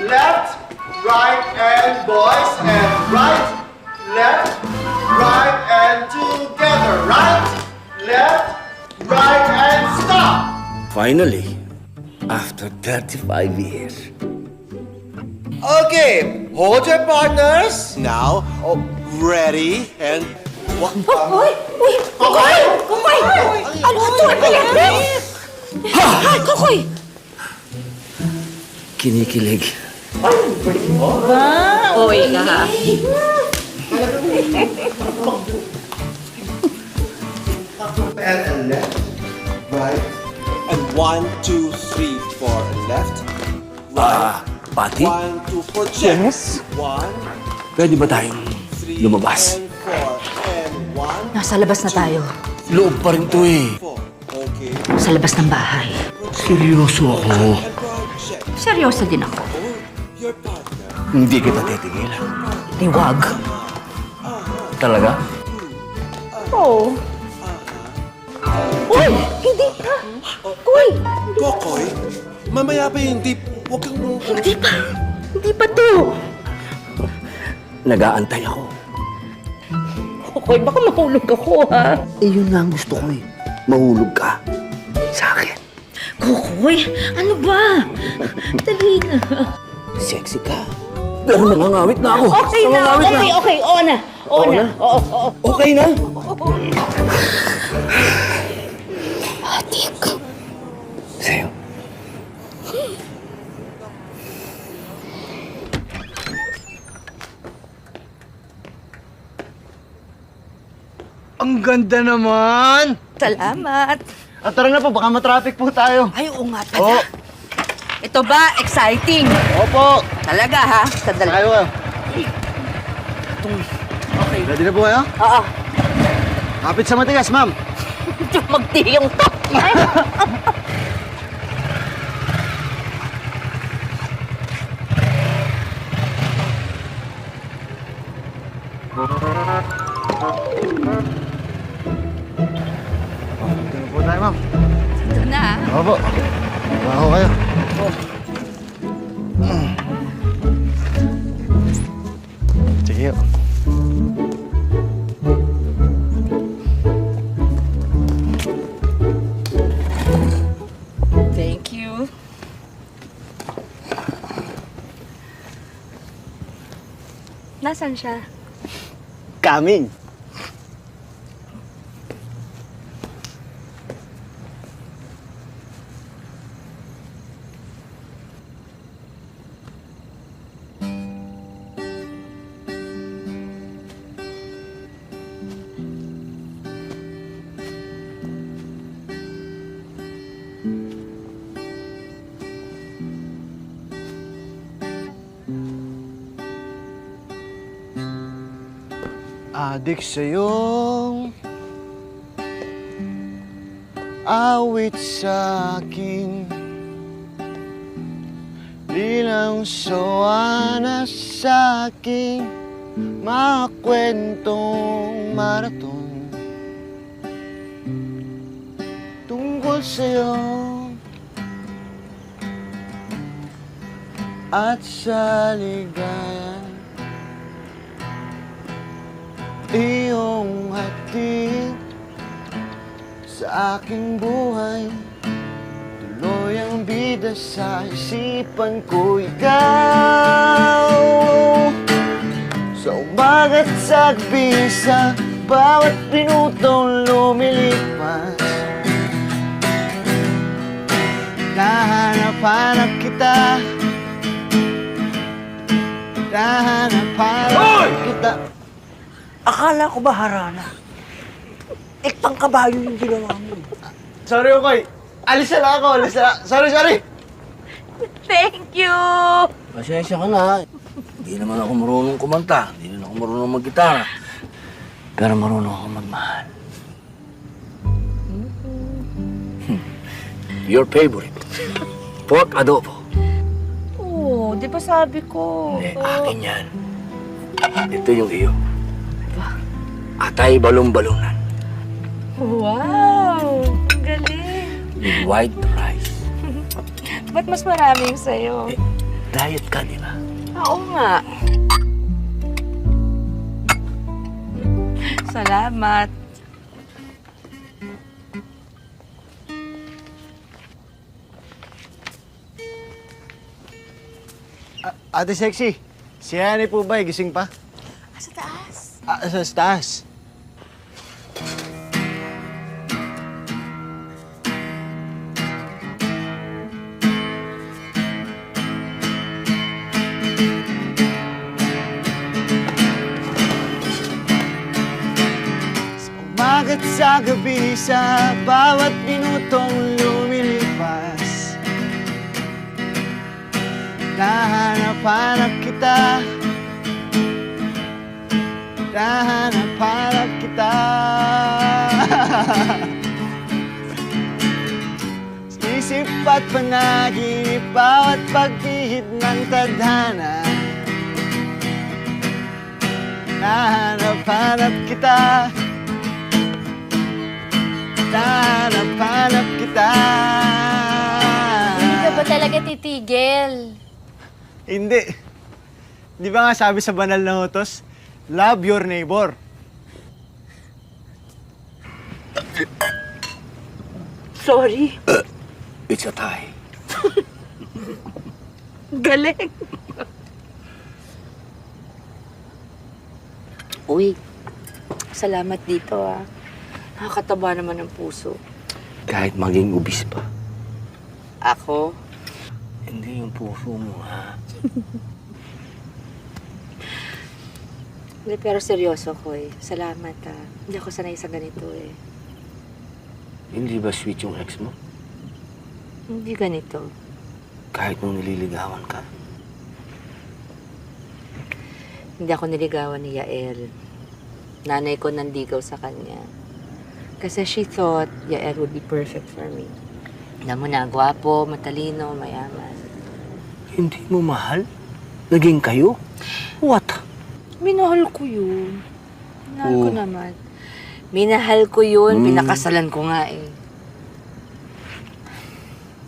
left, right, and boys, and right, left, right, and together. Right, left, right, and stop. Finally, after 35 years. Okay, hold your partners. Now, ready, and... Kokoy! Ano ito? Kokoy! Kinikilig. Uy ka ha. And left, right, and 1, 2, 3, 4, and left, right, Pati? 1, 2, 4, check. 1, Pwede ba tayong 3, lumabas? and 4, and 1, Nasa labas na tayo. Loob pa rin to eh. 4. Okay. Sa labas ng bahay. Seryoso ako. Seryoso din ako. Hindi kita titigilan. Tiwag. Talaga? Oo. Uy! Hindi pa! Uy! Kokoy, mamaya pa yung dip. Huwag kang... Hindi pa! Hindi pa to! Nag-aantay ako. Kokoy, baka mahulog ako, ha? Yun nga ang gusto ko eh. Mahulog ka. Sa akin. Kokoy, ano ba? Dali na. Sexy ka. Pero nangangawit na ako. Okay na, Nangangawit okay, okay. Oo na. Oo na. Oo, oo. Okay na? Atik. Sa'yo. Ang ganda naman! Salamat. At tara na po, baka matraffic po tayo. Ay, oo nga pala. Ito ba, exciting? Opo! Talaga, ha? Sandali. Tayo kayo. Okay. Ready na po kayo? Oo. Kapit sa matigas, ma'am. Magtiyong to. Dito na po tayo, ma'am. Ito na, ha? Opo. Baho kayo. Sige. Thank you. Nasaan siya? Coming. Adik sa'yong awit sa'kin, bilang sawa na sa'king mga kwentong maraton tungkol sa'yo at sa ligaya. Iyong hatid sa aking buhay, tuloy ang bida sa isipan ko. Ikaw sa umagat sa gabi, sa bawat minutong lumilipas, nahanap-hanap kita, nahanap-hanap kita. Akala ko ba harana? Iktang kabayo yung ginawa mo. Sorry, Okoy. Alis na lang ako, alis na lang. Sorry. Thank you! Pasensya ka na. Hindi naman ako marunong kumanta. Hindi naman ako marunong mag-gitara. Pero marunong ako magmahal. Your favorite. Pork adobo. Oo, di ba sabi ko? Hindi, akin yan. Ito yung iyo. Atay balong-balunan. Wow! Ang galing! With white rice. Ba't mas marami yung sa'yo? Diet ka, di ba? Oo nga. Salamat. Ate Sexy, si Annie po ba? Gising pa? Sa taas. Sa taas. Umagat sa gabi, sa bawat minutong lumilipas, nahanap-hanap kita, nahanap-hanap kita. Sa isip Dapat panaginip bawat pagpihit ng tadhana. Nahanap-hanap kita. Nahanap-hanap kita. Hindi ka ba talaga titigil? Hindi. Di ba nga sabi sa banal na utos, love your neighbor. Sorry. It's a tie. Galing. Uy, salamat dito ah. Nakakataba naman ng puso. Kahit maging ubis pa. Ako? Hindi yung puso mo, ha? Hindi, pero seryoso ko eh. Salamat ah. Hindi ako sanay sa ganito eh. Hindi ba sweet yung ex mo? Hindi ganito. Kahit nung nililigawan ka? Hindi ako niligawan ni Yael. Nanay ko nandigaw sa kanya. Kasi she thought Yael would be perfect for me. Alam mo na, gwapo, matalino, mayaman. Hindi mo mahal? Naging kayo? What? Minahal ko yun. Minahal ko naman. Minahal ko yun, pinakasalan ko nga eh.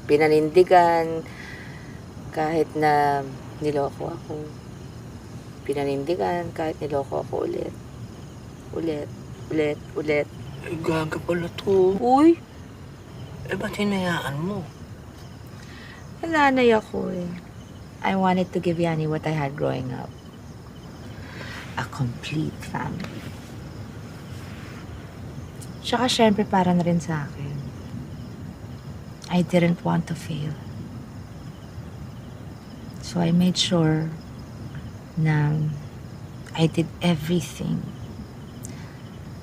Pinanindigan kahit na niloko ako. Pinanindigan kahit niloko ako ulit. Ulit. Ay, gaga pala to. Uy! Eh, ba't hinayaan mo? Nalanay ako eh. I wanted to give Yanni what I had growing up. A complete family. Tsaka syempre para na rin sa akin. I didn't want to fail. So I made sure na I did everything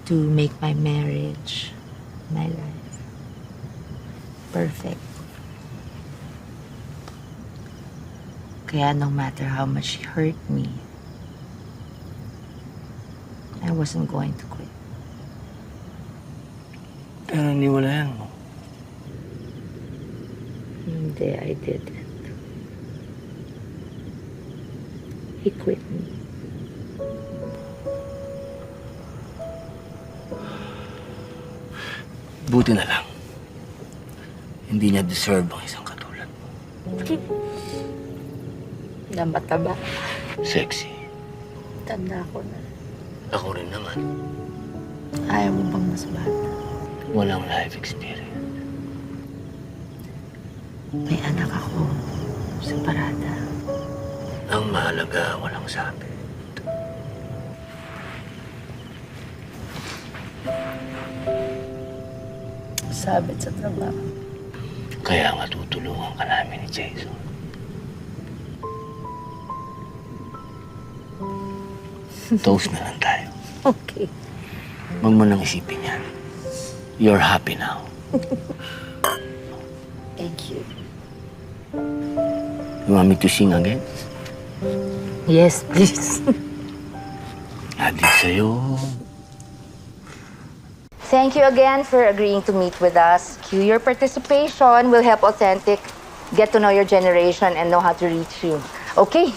to make my marriage, my life, perfect. Kaya no matter how much he hurt me, I wasn't going to quit. Pero niwalayan mo. Hindi, I didn't. He quit me. Buti na lang. Hindi niya deserve ang isang katulad mo. Taba. Sexy. Tanda ko na. Ako rin naman. Ayaw mo bang mas bata? Walang life experience. May anak ako. Separada. Ang mahalaga, walang sabi. Sabit sa trabaho. Kaya nga tutulungan ka namin ni Jason. Toast na lang tayo. Okay. Huwag mo nang isipin yan. You're happy now. Thank you. You want me to sing again? Yes, please. Adi sa'yo. Thank you again for agreeing to meet with us. Your participation will help Authentic get to know your generation and know how to reach you. Okay,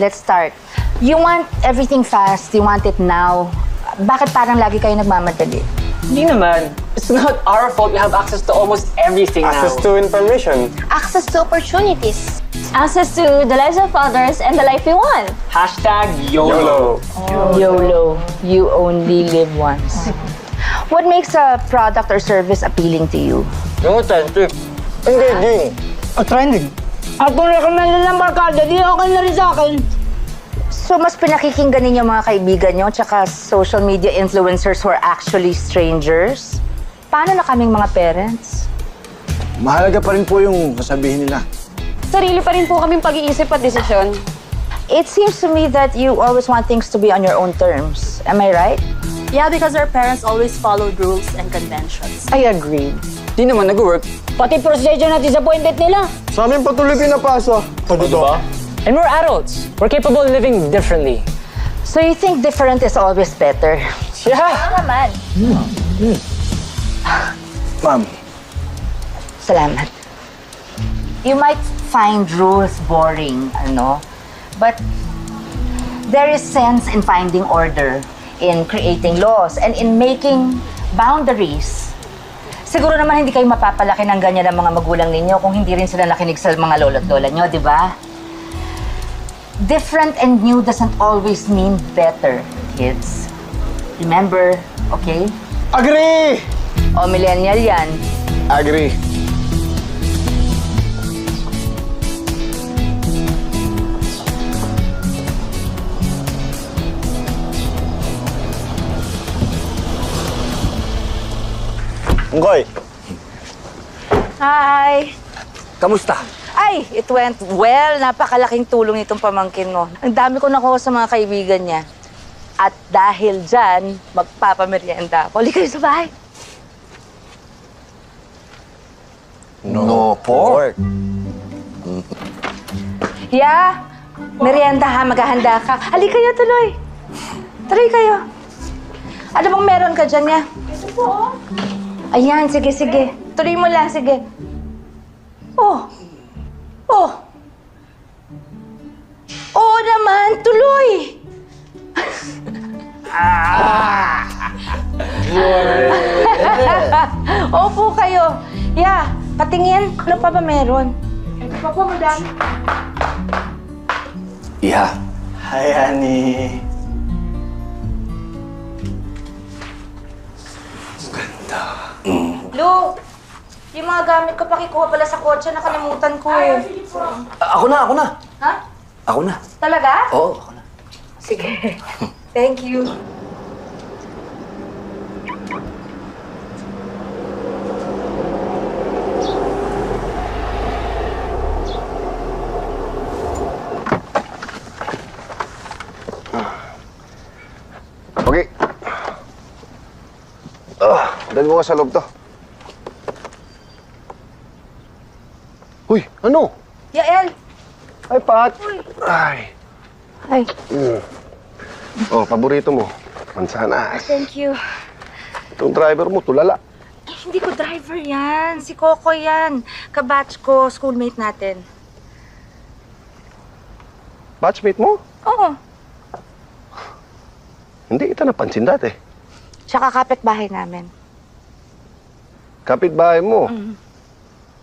let's start. You want everything fast, you want it now. Bakit parang lagi kayo nagmamadali? Hindi naman. It's not our fault we have access to almost everything Access now. to information. Access to opportunities. Access to the lives of others and the life we want. Hashtag YOLO. YOLO. You only live once. What makes a product or service appealing to you? Yung authentic. Engaging. Trending. At kung recommended ng barkada, di okay na rin sa akin. So, mas pinakikinggan ninyo mga kaibigan nyo tsaka social media influencers who are actually strangers? Paano na kaming mga parents? Mahalaga pa rin po yung sasabihin nila. Sarili pa rin po kaming pag-iisip at desisyon. It seems to me that you always want things to be on your own terms. Am I right? Yeah, because our parents always followed rules and conventions. I agree. Di naman nag-work. Pati procedure na disappointed nila. Sa amin patuloy pinapasa. Diba? And we're adults. We're capable of living differently. So you think different is always better? Yeah! Naman. Ma'am, Salamat. You might find rules boring, ano? But there is sense in finding order, in creating laws, and in making boundaries. Siguro naman hindi kayo mapapalaki ng ganyan ng mga magulang ninyo kung hindi rin sila nakinig sa mga lolo't lola nyo, di ba? Different and new doesn't always mean better, kids. Remember, okay? Agree! O, millennial yan. Agree. Ngoy! Hi! Kamusta? Ay, it went well. Napakalaking tulong itong pamangkin mo. Ang dami ko nakuha sa mga kaibigan niya. At dahil dyan, magpapamerienda ako. Huli kayo sa bahay. No pork. Yeah, merienda ha, maghahanda ka. Hali kayo, tuloy. Tuloy kayo. Ano bang meron ka dyan niya? Ito po. Ayan, sige, sige. Tuloy mo lang, sige. Oh. Oh. Oo naman, tuloy. Opo kayo. Yeah, patingin. Ano pa ba meron? Ito pa po, madam. Iha. Hi, honey. Lu, yung mga gamit ko pakikuha pala sa kotse, nakalimutan ko eh. Ako na. Ha? Ako na. Talaga? Oo, ako na. Sige. Thank you. Okay. Dali mo nga sa loob to. Uy, ano? Yael! Ay, Pat. Uy. Ay. Ay, Oh, paborito mo. Mansanas. thank you. Itong driver mo, tulala. Eh, hindi ko driver yan. Si Coco yan. Kabatch ko, schoolmate natin. Batchmate mo? Oo. Hindi kita napansin dati. Tsaka kapitbahay namin. Kapitbahay mo. Mm.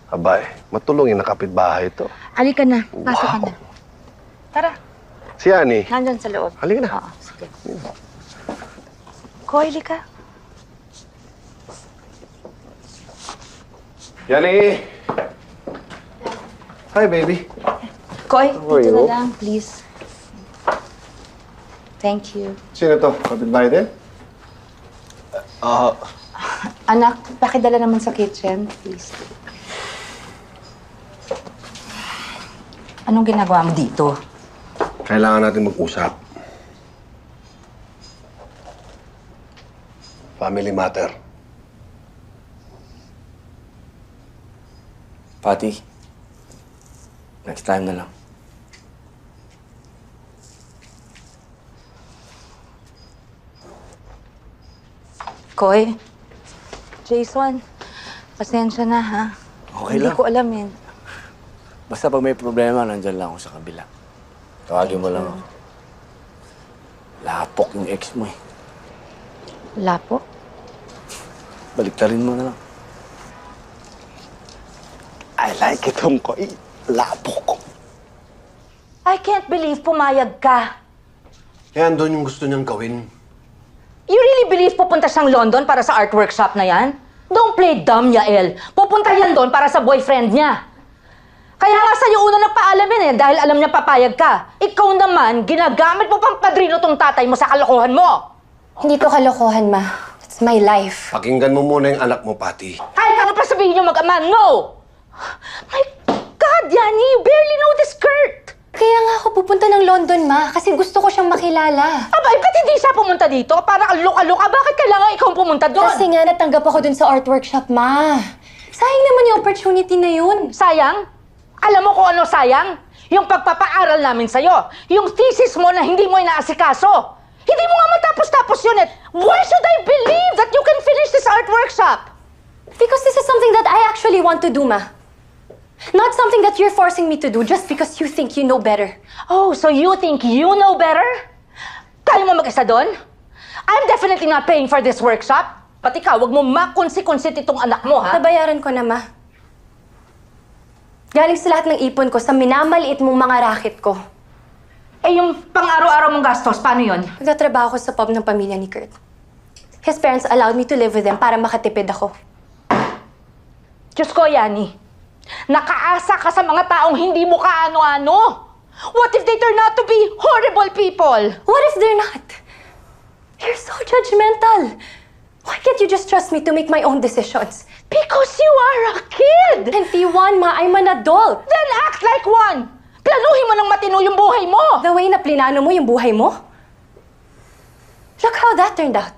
Abay, matulungin na kapitbahay ito. Halika na. Pasok ka na. Tara. Si Annie. Nandyan sa loob. Halika na. Oo, sige. Koy, halika. Yani! Hi, baby. Koy, How are dito na you? lang, please. Thank you. Sino to? Kapitbahay din? Anak, pakidala naman sa kitchen, please. Anong ginagawa mo dito? Kailangan natin mag-usap. Family matter. Pati, next time na lang. Koy, Jason, pasensya na ha. Okay Hindi lang. ko alam eh. Basta pag may problema, nandyan lang ako sa kabila. Tawagin mo lang ako. Lapok yung ex mo eh. Lapo? Baliktarin mo na lang. I like it, Hongkoy. Lapok. I can't believe pumayag ka. Yan doon yung gusto niyang gawin. You really believe pupunta siyang London para sa art workshop na yan? Don't play dumb, Yael. Pupunta yan doon para sa boyfriend niya. Kaya nga sa'yo una nagpaalamin eh, dahil alam niya papayag ka. Ikaw naman, ginagamit mo pang padrino tong tatay mo sa kalokohan mo. Hindi to kalokohan, ma. It's my life. Pakinggan mo muna yung anak mo, Pati. Kahit ano pa sabihin niyo mag-ama, no! My God, Yani, you barely know this skirt! Kaya nga ako pupunta ng London, ma. Kasi gusto ko siyang makilala. Abay, ba't hindi siya pumunta dito? Para alok-alok. Bakit kailangan ikaw pumunta doon? Kasi nga natanggap ako dun sa art workshop, ma. Sayang naman yung opportunity na yun. Sayang? Alam mo kung ano sayang? Yung pagpapaaral namin sa'yo. Yung thesis mo na hindi mo inaasikaso. Hindi mo nga matapos-tapos yun eh. Why should I believe that you can finish this art workshop? Because this is something that I actually want to do, ma. Not something that you're forcing me to do just because you think you know better. Oh, so you think you know better? Kaya mo mag-isa doon? I'm definitely not paying for this workshop. Pati ka, wag mo makonsi-konsit itong anak mo, ha? Nabayaran ko na, Ma. Galing sa lahat ng ipon ko sa minamaliit mong mga racket ko. Eh, yung pang-araw-araw mong gastos, paano yon? Nagtatrabaho ko sa pub ng pamilya ni Kurt. His parents allowed me to live with them para makatipid ako. Diyos ko, Yani. Nakaasa ka sa mga taong hindi mo kaano-ano. What if they turn out to be horrible people? What if they're not? You're so judgmental. Why can't you just trust me to make my own decisions? Because you are a kid! And P1, Ma, I'm an adult. Then act like one! Planuhin mo ng matino yung buhay mo! The way na plinano mo yung buhay mo? Look how that turned out.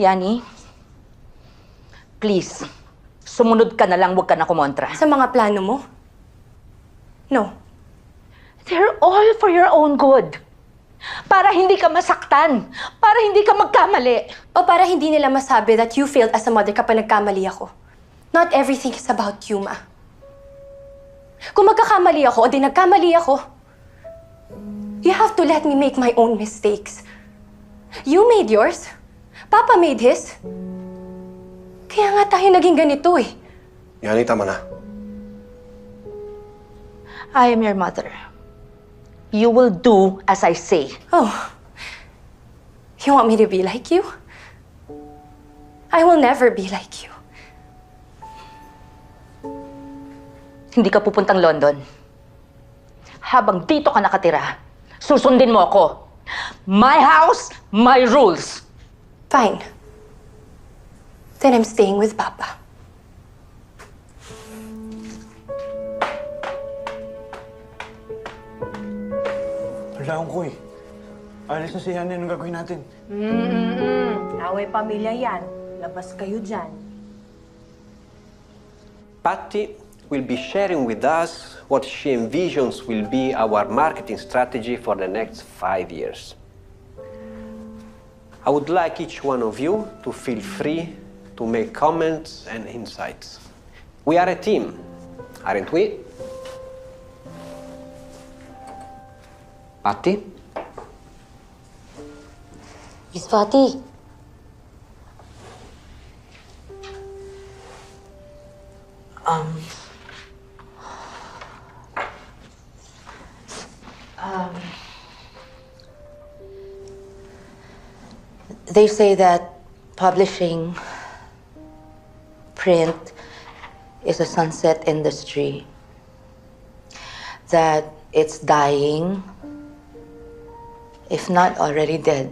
Yani, please, sumunod ka na lang, huwag ka na kumontra. Sa mga plano mo? No. They're all for your own good. Para hindi ka masaktan. Para hindi ka magkamali. O para hindi nila masabi that you failed as a mother kapag nagkamali ako. Not everything is about you, Ma. Kung magkakamali ako o di nagkamali ako, you have to let me make my own mistakes. You made yours. Papa made his. Kaya nga tayo naging ganito eh. Yani, tama na. I am your mother. You will do as I say. Oh. You want me to be like you? I will never be like you. Hindi ka pupuntang London. Habang dito ka nakatira, susundin mo ako. My house, my rules. Fine. Then I'm staying with Papa. Wala ko eh. Alis na si Yani, anong gagawin natin? Away pamilya yan. Labas kayo dyan. Patty will be sharing with us what she envisions will be our marketing strategy for the next 5 years. I would like each one of you to feel free to make comments and insights. We are a team, aren't we? Patty? Miss Patty. They say that publishing, print, is a sunset industry. That it's dying, if not already dead.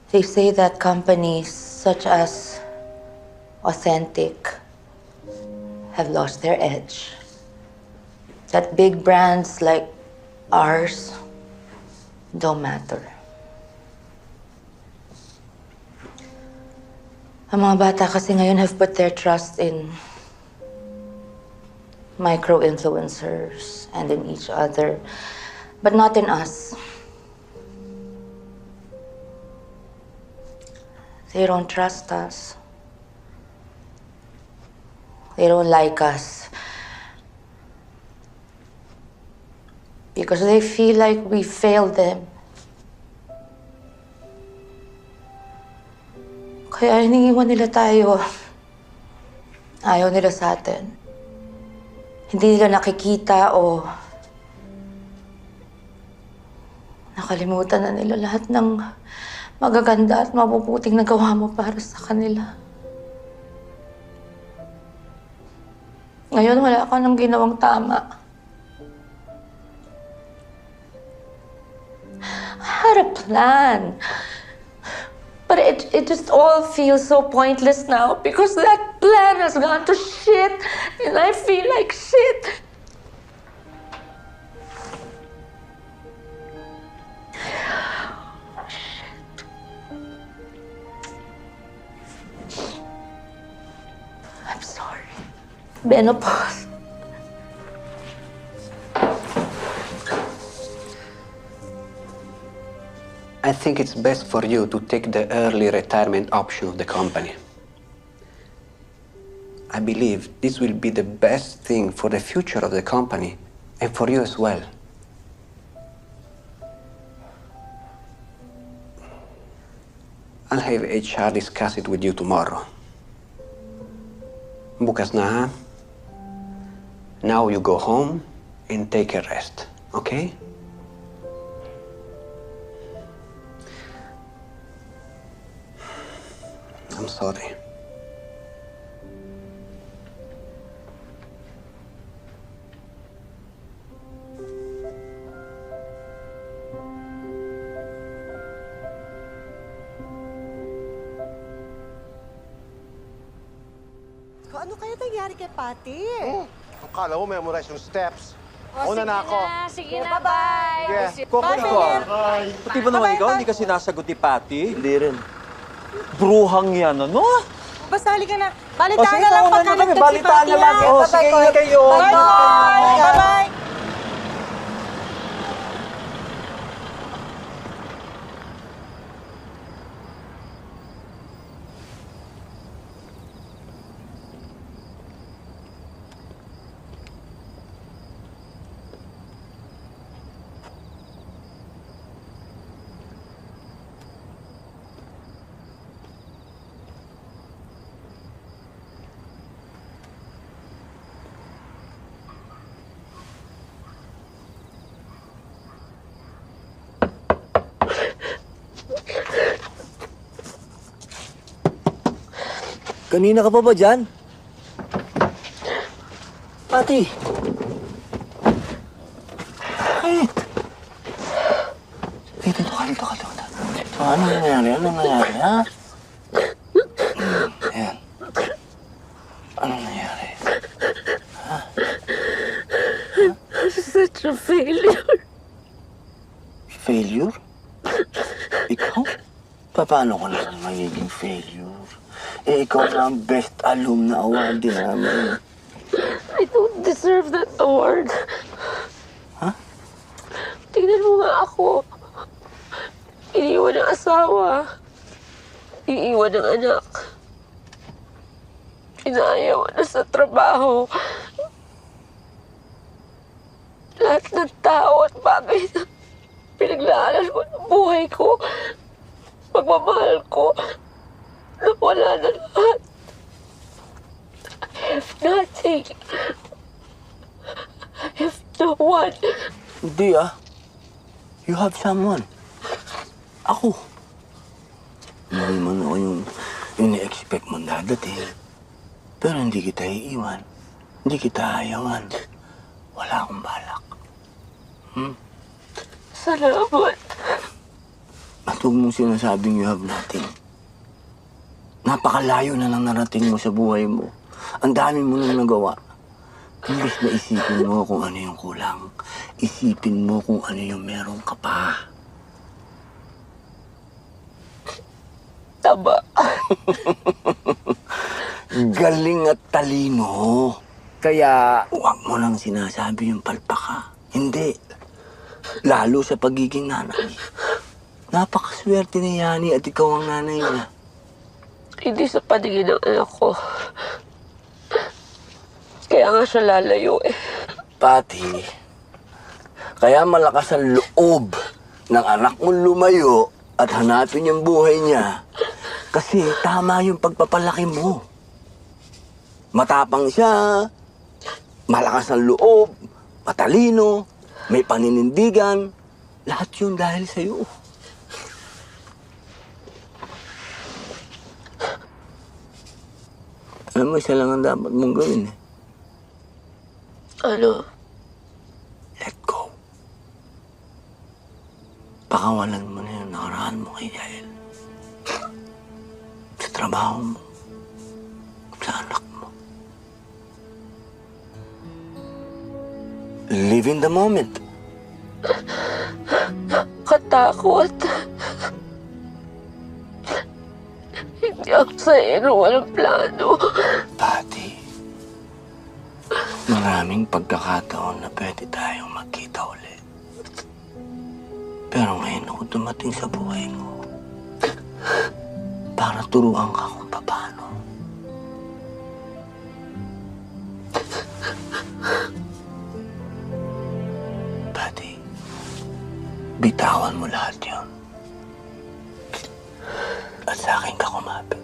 They say that companies such as Authentic have lost their edge. That big brands like ours don't matter. Ang mga bata kasi ngayon have put their trust in micro-influencers and in each other, but not in us. They don't trust us. They don't like us. Because they feel like we failed them. Kaya iniiwan nila tayo. Ayaw nila sa atin. Hindi nila nakikita o nakalimutan na nila lahat ng magaganda at mabubuting nagawa mo para sa kanila. Ngayon, wala ka nang ginawang tama. I had a plan. But it just all feels so pointless now because that plan has gone to shit and I feel like shit. I'm sorry. Menopause. I think it's best for you to take the early retirement option of the company. I believe this will be the best thing for the future of the company and for you as well. I'll have HR discuss it with you tomorrow. Bukas na, ha? Now you go home and take a rest, okay? I'm sorry. Ano kaya nangyari kay Patty? Akala mo memorize yung steps. Una na ako. Sige na, bye. Yeah. Coco, ikaw. Pati ba naman ikaw, hindi ka sinasagot ni Patty? Hindi rin. Bruhang yan, ano? Basta halika na. Balitaan na lang pagka nagtat si Balitaan na lang. Oh, sige, ingat kayo. Bye-bye! Bye-bye! Kanina ka pa ba dyan? Pati! Bakit? Dito ka. So, ano nangyari? Ha? Ayan. Anong nangyari? Ha? Such a failure. Failure? Ikaw? Paano ko naman magiging failure? Eh, ikaw na ang best alumna award namin. I don't deserve that award. Ha? Tingnan mo nga ako. Iniwan ng asawa. Iiwan ng anak. Inaayaw na sa trabaho. Lahat ng tao at bagay na pinaglaanan ko ng buhay ko. Pagmamahal ko. Nawala na lahat. I have nothing. I have no one. Hindi You have someone. Ako. Hindi man ako yung ini-expect mong dadating. Pero hindi kita iiwan. Hindi kita ayawan. Wala akong balak. Salamat. At huwag mong sinasabing you have nothing. Napakalayo na lang narating mo sa buhay mo. Ang dami mo nang nagawa. Imbes na isipin mo kung ano yung kulang. Isipin mo kung ano yung meron ka pa. Tama. Galing at talino. Kaya huwag mo lang sinasabi yung palpaka. Hindi. Lalo sa pagiging nanay. Napakaswerte ni Yani at ikaw ang nanay niya. Hindi sa paningin ng anak ko. Kaya nga siya lalayo eh. Pati, kaya malakas ang loob ng anak mong lumayo at hanapin yung buhay niya. Kasi tama yung pagpapalaki mo. Matapang siya, malakas ang loob, matalino, may paninindigan. Lahat yun dahil sa'yo. Alam mo, isa lang ang dapat mong gawin eh. Ano? Let go. Pakawalan mo na yung nakaraan mo kay Yael. Sa trabaho mo. Sa anak mo. Live in the moment. Katakot. Hindi ako sa walang plano. Pati, maraming pagkakataon na pwede tayong magkita ulit. Pero Pero ngayon ako dumating sa buhay mo para turuan ka kung paano. Buddy, bitawan mo lahat yun. At sa akin ka kumapit.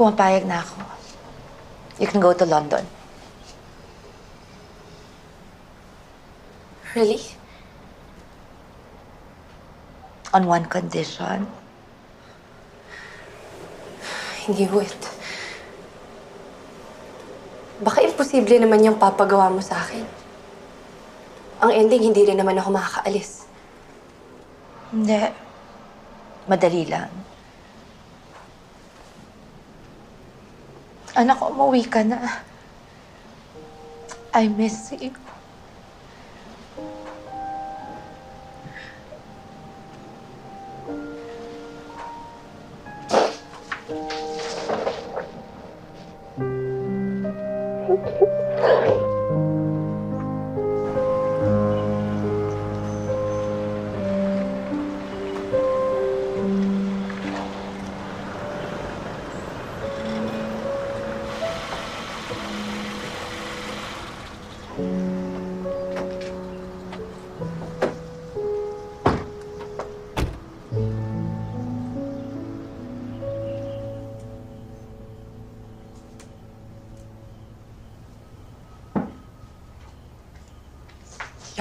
Pumapayag na ako. You can go to London. Really? On one condition. Hindi, wait. Baka imposible naman yung papagawa mo sa akin. Ang ending, hindi rin naman ako makakaalis. Hindi. Madali lang. Anak, umuwi ka na. I miss you.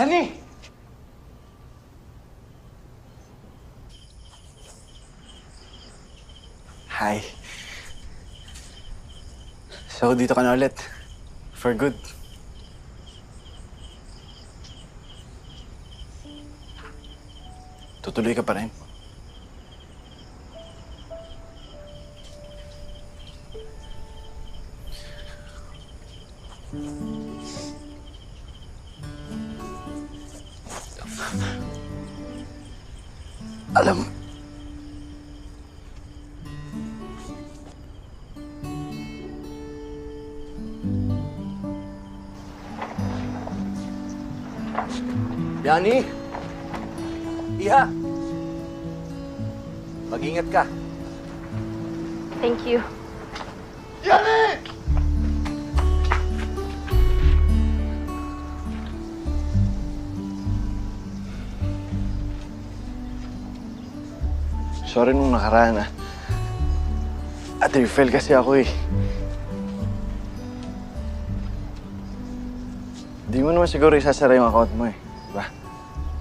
Yani! Hi. So, dito ka na ulit. For good. Tutuloy ka pa rin. Alam mo, Yani! Iha! Mag-ingat ka. Thank you. sorry nung nakaraan, ah. At refill kasi ako, eh. Di mo naman siguro isasara yung account mo, eh. Diba?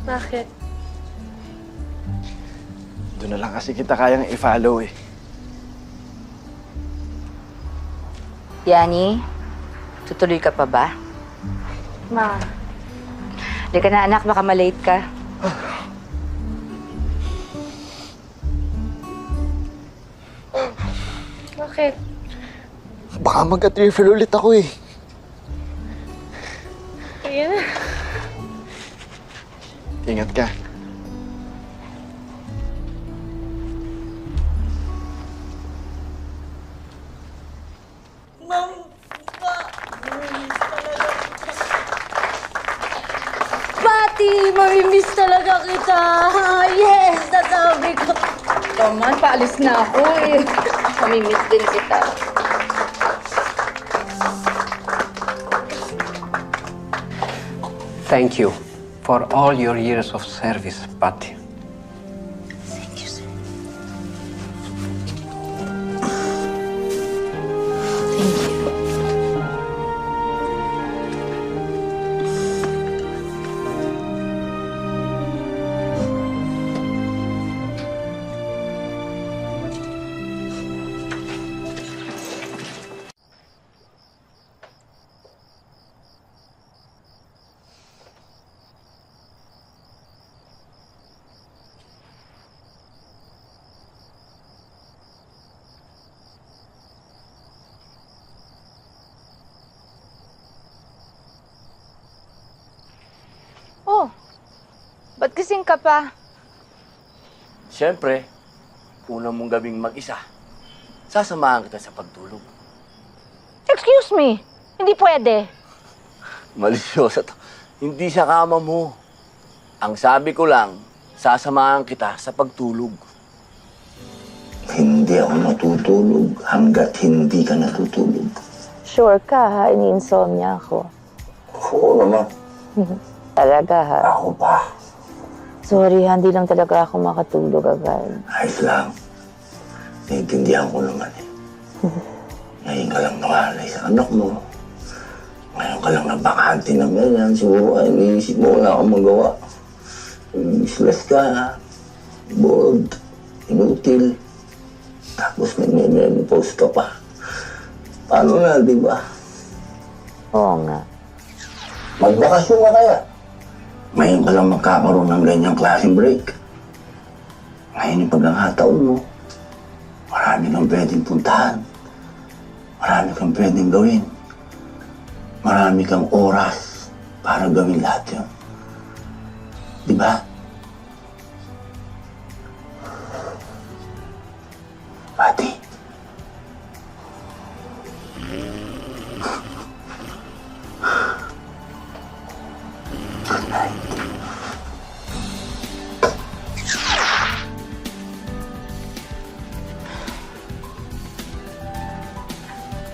Bakit? Doon na lang kasi kita kayang i-follow, eh. Yani, tutuloy ka pa ba? Ma. Di ka na, anak. Baka malate ka. Bakit? Baka mag-refill ulit ako, eh. Ayan. Ingat ka. Pati, mamimiss talaga kita. Yes, nasabi ko. Roman, paalis na ako, eh. Mamimiss din kita. Thank you for all your years of service, Patty. Thank you, sir. Thank you. Ba't kasing ka pa? Siyempre, unang mong gabing mag-isa, sasamahan kita sa pagtulog. Excuse me, hindi pwede. Malisyosa to. Hindi sa kama mo. Ang sabi ko lang, sasamahan kita sa pagtulog. Hindi ako natutulog hanggat hindi ka natutulog. Sure ka ha? Ini-insomnia ako. Oo naman. Talaga ha? Ako pa. Sorry, hindi lang talaga ako makatulog agad. Ayos lang. Naiintindihan ko naman eh. Ngayon ka lang nakalay sa anak mo. Ngayon ka lang nabakante ng ganyan. Siguro ay iniisip mo wala kang magawa. Useless ka. Bored. Inutil. Tapos nag-menopause ka pa. Paano na, di ba? Oo nga. Magbakasyon ka kaya. Ngayon ka lang magkakaroon ng ganyang klaseng break. Ngayon yung pagkakataon mo. Marami kang pwedeng puntahan. Marami kang pwedeng gawin. Marami kang oras para gawin lahat yun. Di ba? Pati. Good night.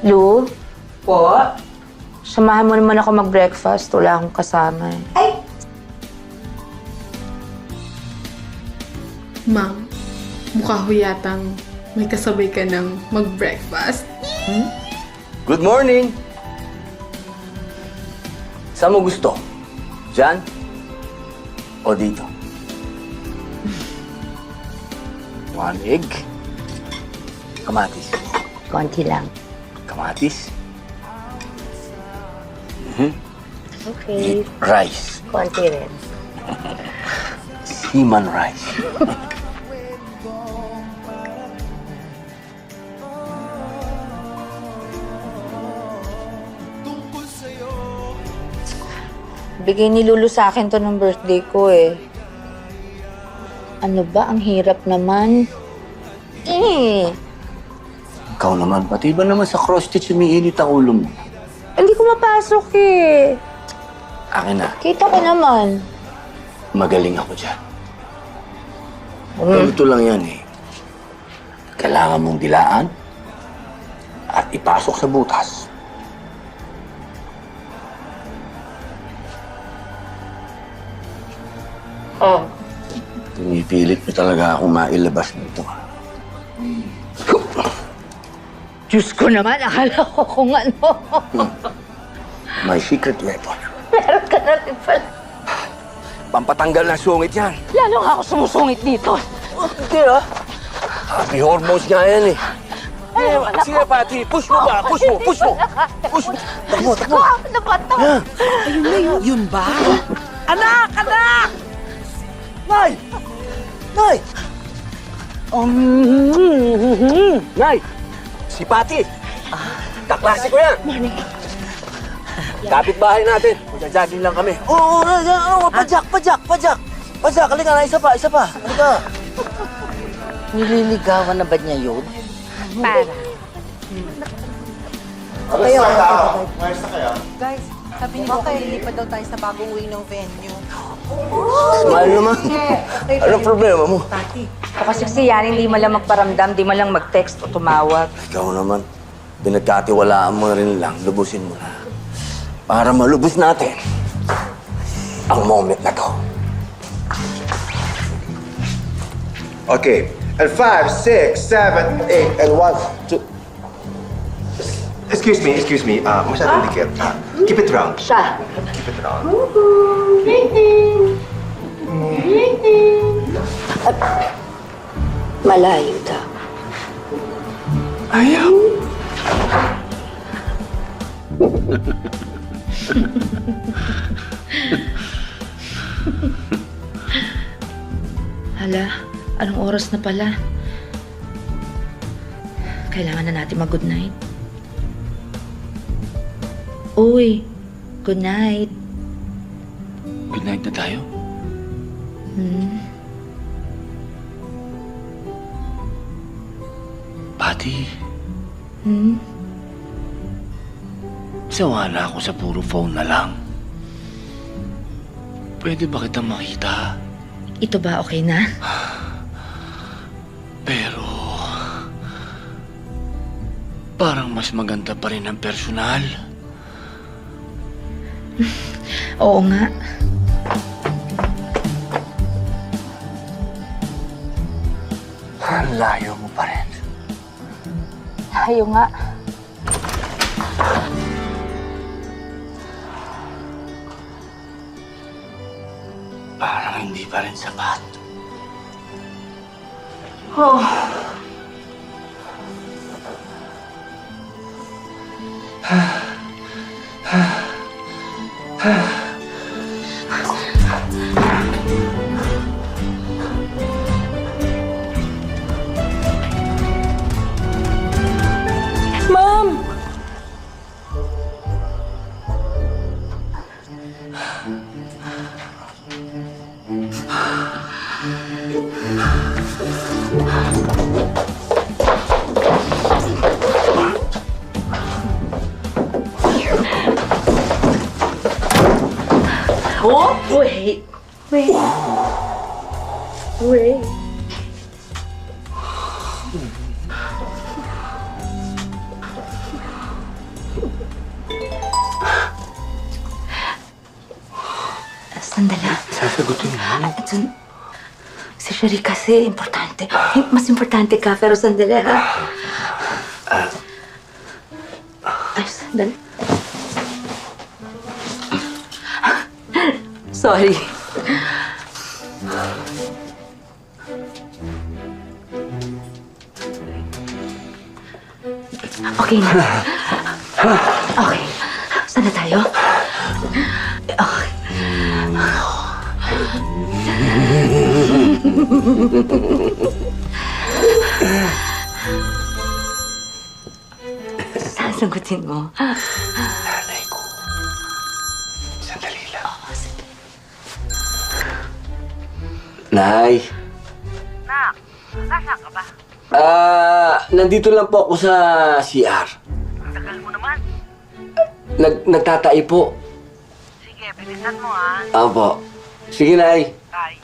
Lu? Po? Samahan mo naman ako mag-breakfast. Wala akong kasama eh. Ay! Ma'am, mukha ho yatang may kasabay ka ng mag-breakfast. Good morning! Saan mo gusto? Diyan? O dito? One egg. Kamatis. Konti lang. Kamatis. Okay. Rice. Konti rin. Seaman rice. Bigay ni Lulu sa akin to ng birthday ko eh. Ano ba? Ang hirap naman. Ikaw naman, pati ba naman sa cross-stitch umiinit ang ulo mo? Hindi ko mapasok eh. Akin na, Kita ko naman. magaling ako dyan. Ganito lang yan eh. Kailangan mong dilaan at ipasok sa butas. Oh. Pinipilit mo talaga akong mailabas nito. Diyos ko naman, akala ko kung ano. My secret weapon. Meron ka na rin pala. Pampatanggal ng sungit yan. Lalo nga ako sumusungit dito. Hindi ah. Happy hormones nga yan eh. Sige, Pati. Push mo ba? Push mo, push mo. Push mo. Takbo, takbo. Ano ba ito? Ayun na yun. Yun ba? Anak! Anak! Nay! Nay! Nay! Si Pati! Kaklase ko yan! Kapit-bahay natin. Magja-jogging lang kami. Oo, pajak. Halika na, isa pa. Halika. Nililigawan na ba niya yun? Para. Okay, Mayos na kaya? Guys, sabi ni Coco, lilipat daw tayo sa bagong wing ng venue. Smile naman. Anong problema mo? O kasi yan, hindi mo lang magparamdam, di mo lang mag-text o tumawag. Ikaw naman. Pinagkatiwalaan mo rin lang. Lubusin mo na. Para malubos natin ang moment na to. Okay. And 5, 6, 7, 8, and 1, 2... Excuse me. Masyadong dikit. Keep it round. Siya. Keep it round. Malayo daw. Ayaw. Hala, anong oras na pala? Kailangan na natin mag-good night. Uy, good night. Good night na tayo. Pati, sawa na ako sa puro phone na lang. Pwede ba kita makita? Ito ba okay na? Pero, parang mas maganda pa rin ang personal. Oo nga. Ang layo mo pa rin. Ayaw nga. Parang hindi pa rin sapat. Oh. Ma'am! Oh, wait. Wait. Wait. Sandali. Sasagutin mo. Si Sherry kasi, importante. Mas importante ka, pero sandali, ha? Ay, sandali. Sorry. Okay na. Okay. Saan na tayo? Okay. Sasagutin mo. Nanay ko. Sandali lang. Nay. Nak, nasaan ka ba? Nandito lang po ako sa CR. Tagal mo naman. Nagtatai po. Sige, bilisan mo ha. Opo. Sige, Nay. Bye.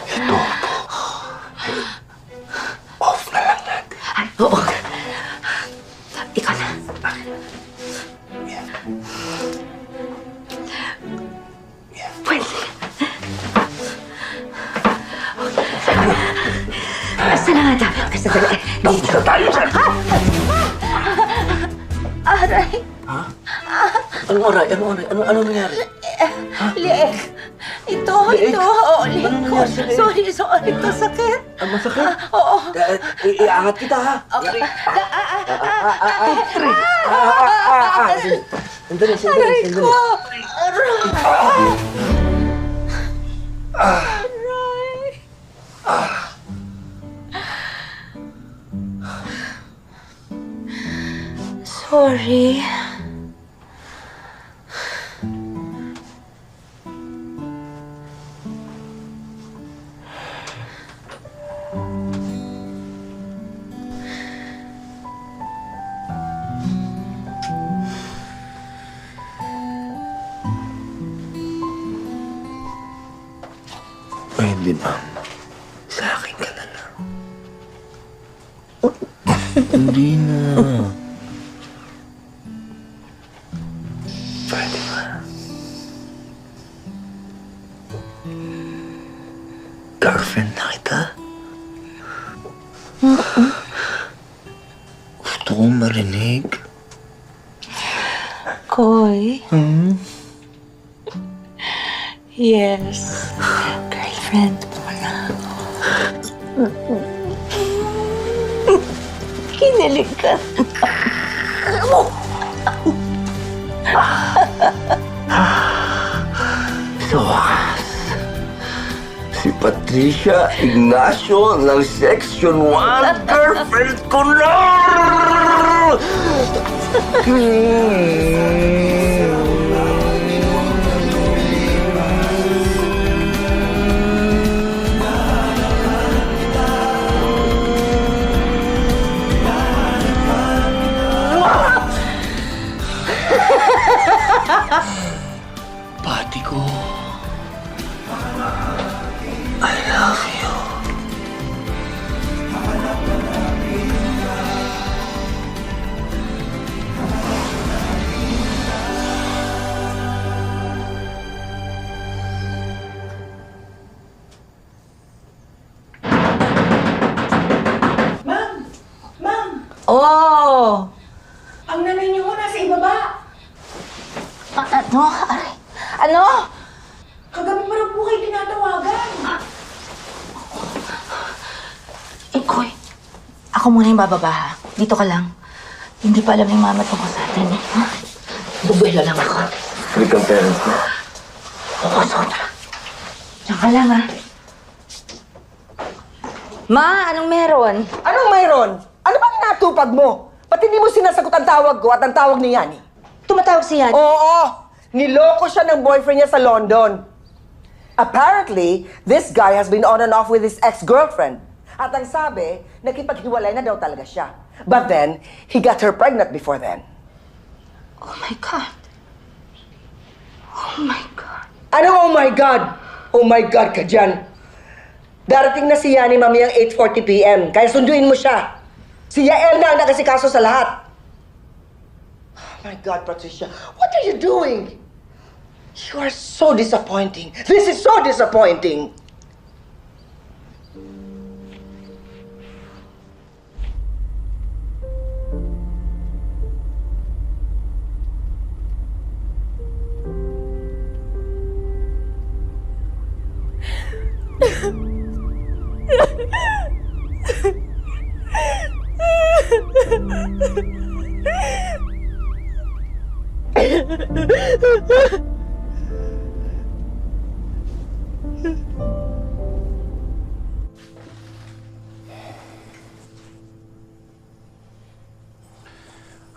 Ito po. Off na lang natin. Ay, oo. Ikaw na. Pwede. Saan na nga tayo? Ay, sandali. Tapos na tayo, sir. Aray. Ha? Anong aray? Anong aray? Ano nangyari? Liek. Ito. Oo, liek ko. Sorry. Ito, sakit. Masakit? Oo. Iangat kita, ha? Okay. Sandali. Aray ko. Aray. Sorry. Pwede ba? Sa akin ka na lang. Hindi na. Pwede ba? Girlfriend na kita? Gusto kong marinig. Koy. Yes. Girlfriend mo na. Kinilig ka. Sa wakas, si Patricia Ignacio ng Section 1, girlfriend ko na! baba! Ano? Aray. Ano? Kagabi pa rin po kayo tinatawagan. Ikoy, ako muna yung bababa ha. Dito ka lang. Hindi pa alam ni mama tungkol sa atin. Ha? Bubelo lang ako. Strict ang parents mo. Oo, sobra. Diyan ka lang ha. Ma, anong meron? Anong mayroon? Ano bang natupag mo? Ba't hindi mo sinasagot ang tawag ko at ang tawag ni Yani? Tumatawag si Yani? Oo! Niloko siya ng boyfriend niya sa London. Apparently, this guy has been on and off with his ex-girlfriend. At ang sabi, nakipaghiwalay na daw talaga siya. But then, he got her pregnant before then. Oh my God. Oh my God. Ano oh my God? Oh my God ka dyan. Darating na si Yani mamayang 8:40 p.m. Kaya sunduin mo siya. Si Yael na ang nakasikaso sa lahat. Oh my God, Patricia. What are you doing? You are so disappointing. This is so disappointing.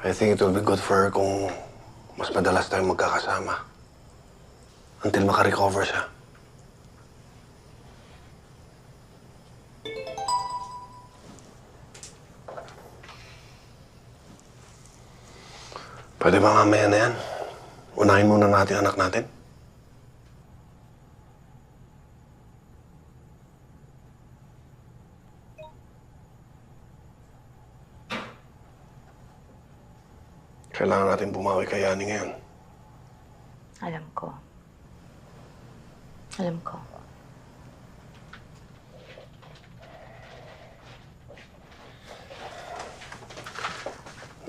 I think it will be good for her kung mas madalas tayong magkakasama. Until makarecover siya. Pwede ba mamaya na yan? Unahin muna natin anak natin. Kailangan natin bumawi kay Yani ngayon. Alam ko. Alam ko.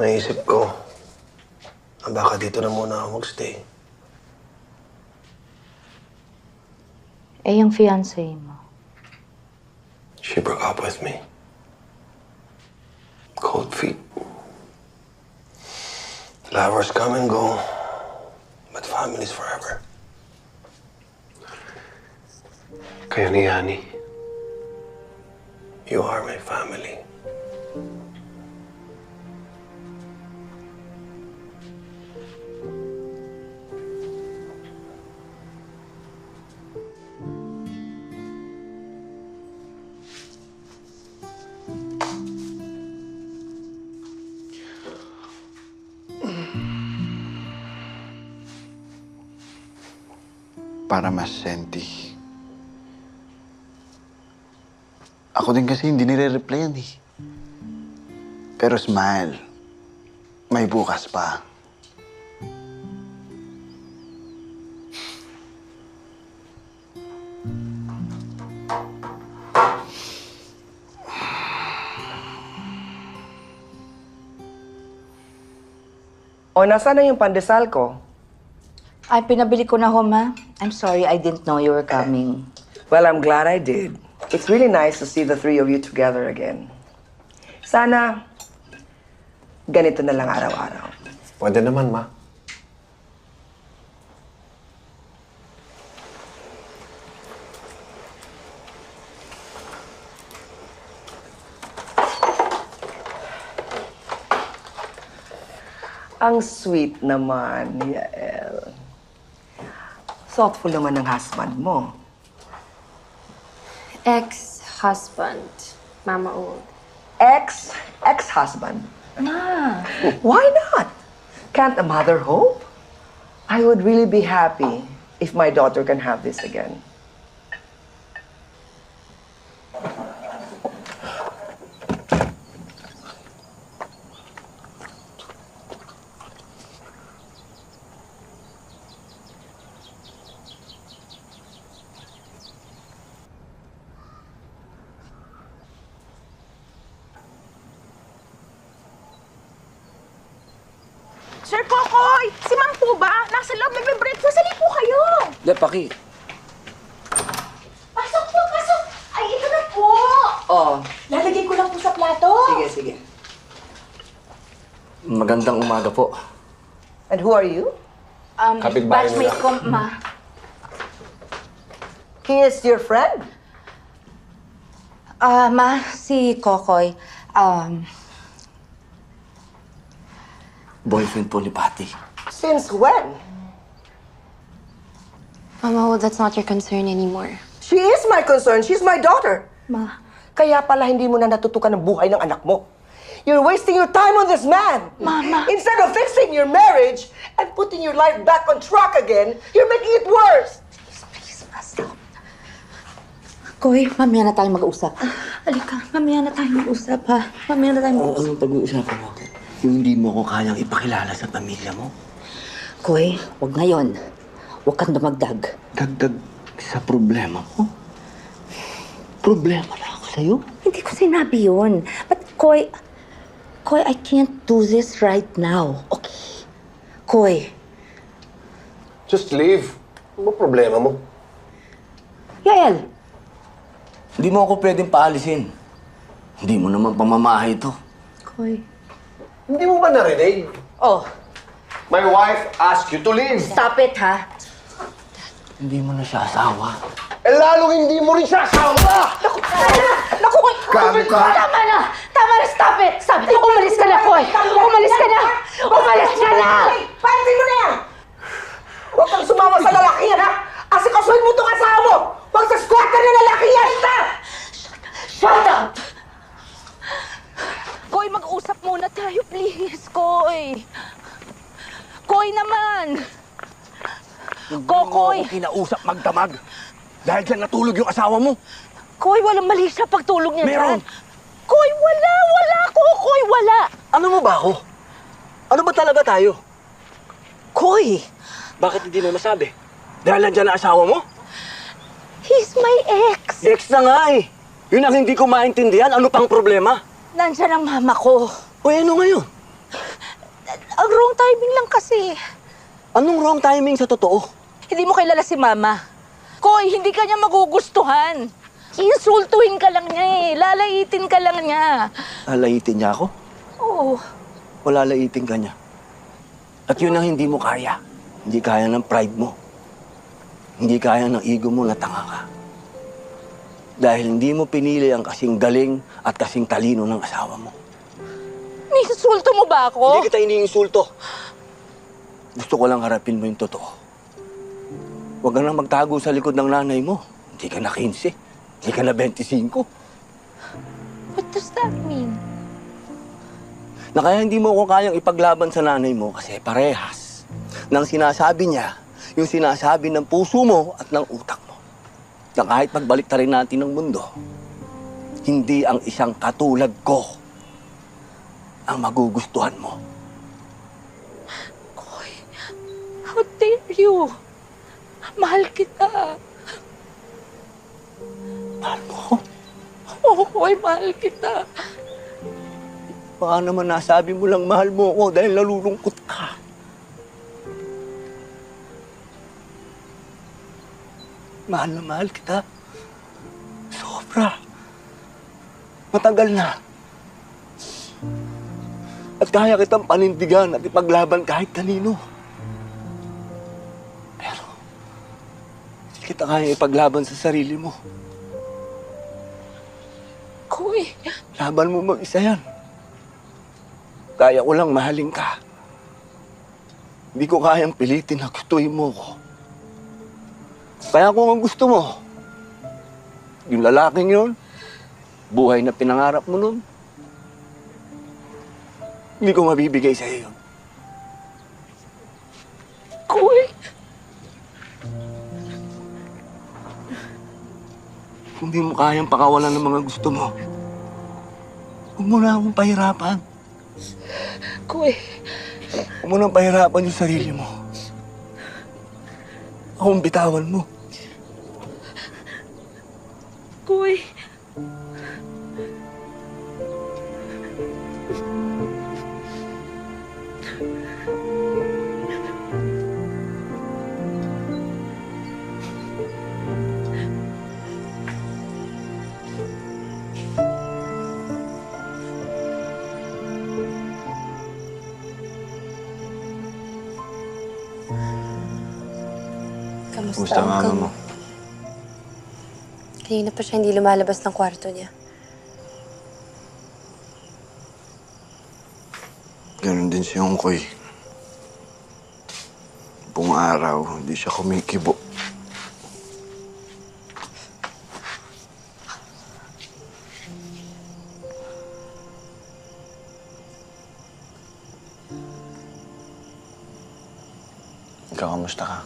Naisip ko na baka dito na muna ako magstay. Eh, yung fiancé mo. She broke up with me. Cold feet. Lovers come and go, but family's forever. Kayo ni Yani, you are my family. Para mas senti. Ako din kasi hindi nire-replyan eh. Pero smile. May bukas pa. O, nasaan na yung pandesal ko? Ay, pinabili ko na ho, ma. I'm sorry, I didn't know you were coming. Well, I'm glad I did. It's really nice to see the three of you together again. Sana, ganito na lang araw-araw. Pwede naman, ma. Ang sweet naman, Yael. Thoughtful naman ng husband mo. Ex-husband, Mama Old. Ex-husband? Ma. Why not? Can't a mother hope? I would really be happy if my daughter can have this again. Sir Kokoy, si Ma'am po ba? Nasa loob, nagbe-breakfast. Sali po kayo. Hindi, Paki. Pasok po, pasok. Ay, ito na po. Oo. Lalagay ko lang po sa plato. Sige. Magandang umaga po. And who are you? Kapitbahay batchmate ko, ma. He is your friend? Ma, si Kokoy. Boyfriend po ni Patty. Since when? Mama, well, that's not your concern anymore. She is my concern. She's my daughter. Ma. Kaya pala hindi mo na natutukan ang buhay ng anak mo. You're wasting your time on this man. Mama. Instead of fixing your marriage and putting your life back on track again, you're making it worse. Please, ma, stop. Koy, mamaya na tayo mag-usap. Halika, mamaya na tayo mag-usap, ha? Mamaya na tayo mag-usap. Anong pag-uusapan mo? Yung hindi mo ko kayang ipakilala sa pamilya mo? Koy, wag ngayon. Huwag kang dumagdag. Dagdag sa problema mo? Problema na ako sa'yo? Hindi ko sinabi yun. But, Koy, I can't do this right now, okay? Koy. Just leave. Ano problema mo? Yael. Hindi mo ako pwedeng paalisin. Hindi mo naman pamamahay ito. Koy. Hindi mo ba narinig? Oh. My wife asked you to leave. Stop it, ha? Hindi mo na siya asawa. Eh, lalong hindi mo rin siya asawa! Naku, Koy! Gago ka! Tama na! Tama na! Stop it! Stop it! Umalis ka na, Koy! Umalis ka na! Umalis ka na! Pansin mo na yan! Huwag kang sumama sa lalaki yan, ha? Asikasuhin mo itong asawa mo! Huwag sa squatter na lalaki yan! Shut up! Koy, mag-usap muna tayo, please, Koy. Koy naman! Hindi mo ako kinausap magdamag. Dahil dyan natulog yung asawa mo. Koy, walang mali sa pagtulog niya Meron. dyan. Koy, wala ko, Koy, wala. Ano mo ba ako? Ano ba talaga tayo? Koy! Bakit hindi mo masabi? Dahil nandyan na asawa mo? He's my ex. Ex na nga eh. Yun ang hindi ko maintindihan. Ano pang problema? Nandyan ang mama ko. O ano ngayon? Ang wrong timing lang kasi. Anong wrong timing sa totoo? Hindi mo kilala si mama. Koy, hindi ka niya magugustuhan. Insultuhin ka lang niya eh. Lalaitin ka lang niya. Lalaitin niya ako? Oo. Wala laitin ka niya. At yun ang hindi mo kaya. Hindi kaya ng pride mo. Hindi kaya ng ego mo na tanga ka. Dahil hindi mo pinili ang kasing galing at kasing talino ng asawa mo. Niinsulto mo ba ako? Hindi kita iniinsulto. Gusto ko lang harapin mo yung totoo. Huwag ka nang magtago sa likod ng nanay mo. Hindi ka na 15. Hindi ka na 25. What does that mean? Na kaya hindi mo ko kayang ipaglaban sa nanay mo kasi parehas. Nang sinasabi niya, yung sinasabi ng puso mo at ng utak mo. Na kahit pagbalik ta rin natin ng mundo, hindi ang isang katulad ko ang magugustuhan mo. Koy, how dare you? Mahal kita. Mahal mo ako? Oo, Koy, mahal kita. Baka naman nasabi mo lang mahal mo ako dahil nalulungkot ka. Mahal na mahal kita. Sobra. Matagal na. At kaya kitang panindigan at ipaglaban kahit kanino. Pero, hindi kita kaya ipaglaban sa sarili mo. Koy. Laban mo mag-isa yan. Kaya ko lang mahalin ka. Hindi ko kayang pilitin na gustuhin mo ko. Kaya kung ang gusto mo, yung lalaking yun, buhay na pinangarap mo nun, hindi ko mabibigay sa'yo yun. Koy! Kung di mo kayang pakawalan ng mga gusto mo, huwag mo na akong pahirapan. Koy! Huwag mo nang pahirapan yung sarili mo. Akong bitawan mo. Koy! Kumusta mama mo? Kanina pa siya hindi lumalabas ng kwarto niya. Ganon din si Ongkoy. Buong araw, hindi siya kumikibo. Ikaw, kamusta ka?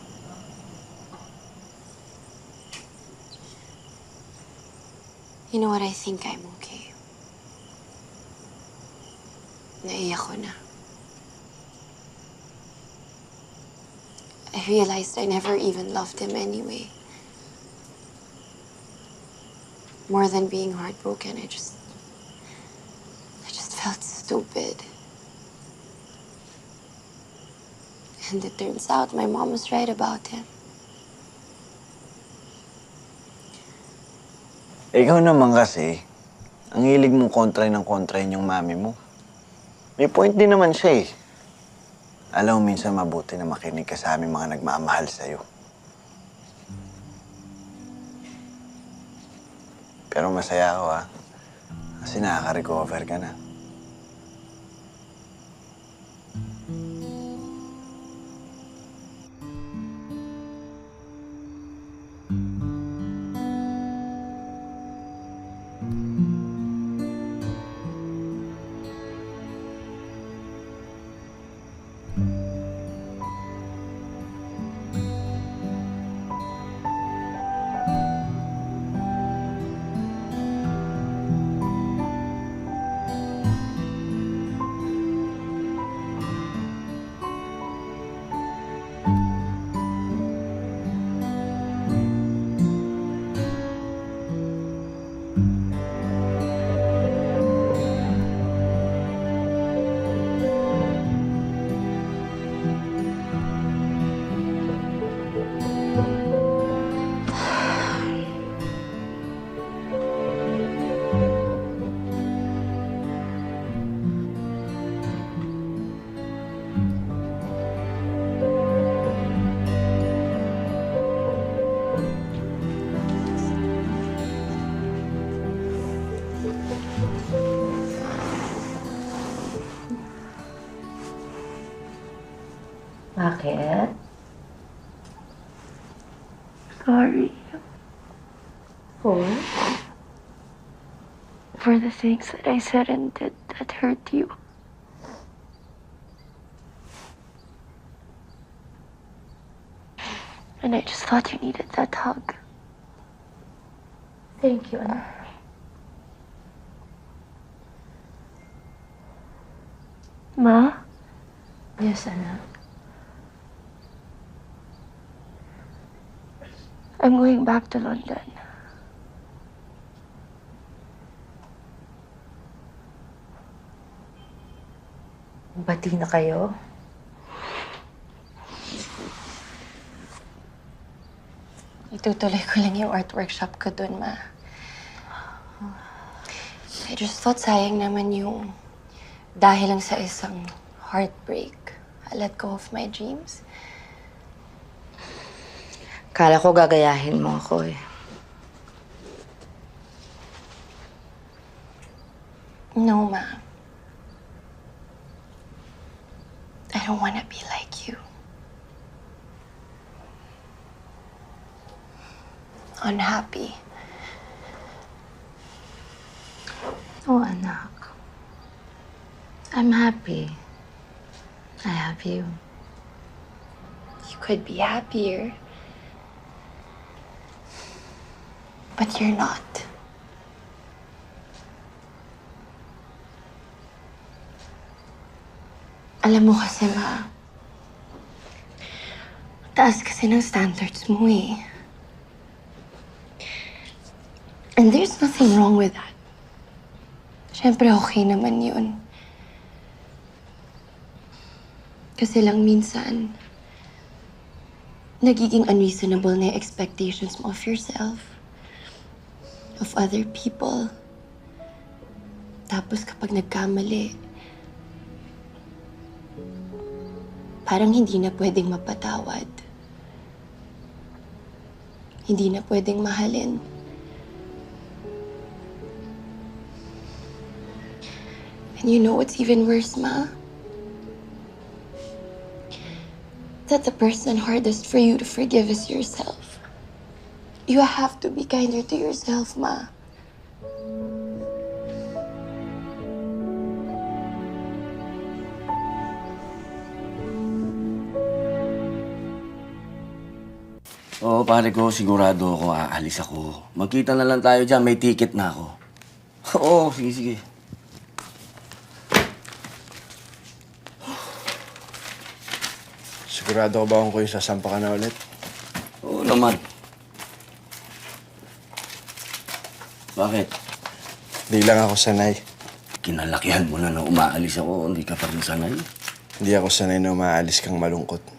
You know what? I think I'm okay. Naiyak ko na. I realized I never even loved him anyway. More than being heartbroken, I just felt stupid. And it turns out my mom was right about him. Ikaw naman kasi, ang hilig mong kontrahin yung mami mo. May point din naman siya eh. Alam mo, minsan mabuti na makinig ka sa aming mga nagmamahal sa'yo. Pero masaya ako kasi nakaka-recover ka na. Bakit? Sorry. For? For the things that I said and did that hurt you. And I just thought you needed that hug. Thank you, anak. Ma? Yes, anak. I'm going back to London. Bati na kayo? Itutuloy ko lang yung art workshop ko dun, Ma. I just thought sayang naman yung dahil lang sa isang heartbreak, I let go of my dreams. Kala ko gagayahin mo ako eh. No, Ma. I don't want to be like you. Unhappy. Oh, anak. I'm happy. I have you. You could be happier. But you're not. Alam mo kasi, Ma, taas kasi ng standards mo eh. And there's nothing wrong with that. Siyempre, okay naman yun. Kasi lang minsan, nagiging unreasonable na yung expectations mo of yourself, of other people. Tapos kapag nagkamali, parang hindi na pwedeng mapatawad. hindi na pwedeng mahalin. And you know what's even worse, Ma? That the person hardest for you to forgive is yourself. You have to be kinder to yourself, Ma. Oo, pare ko, sigurado ako, aalis ako. Magkita na lang tayo dyan, may ticket na ako. Oo, sige, sige. Sigurado ka ba kung kuya sasampa ka na ulit? Oo naman. Bakit? Di lang ako sanay. Kinalakihan mo na na umaalis ako, hindi ka pa rin sanay. Hindi ako sanay na umaalis kang malungkot.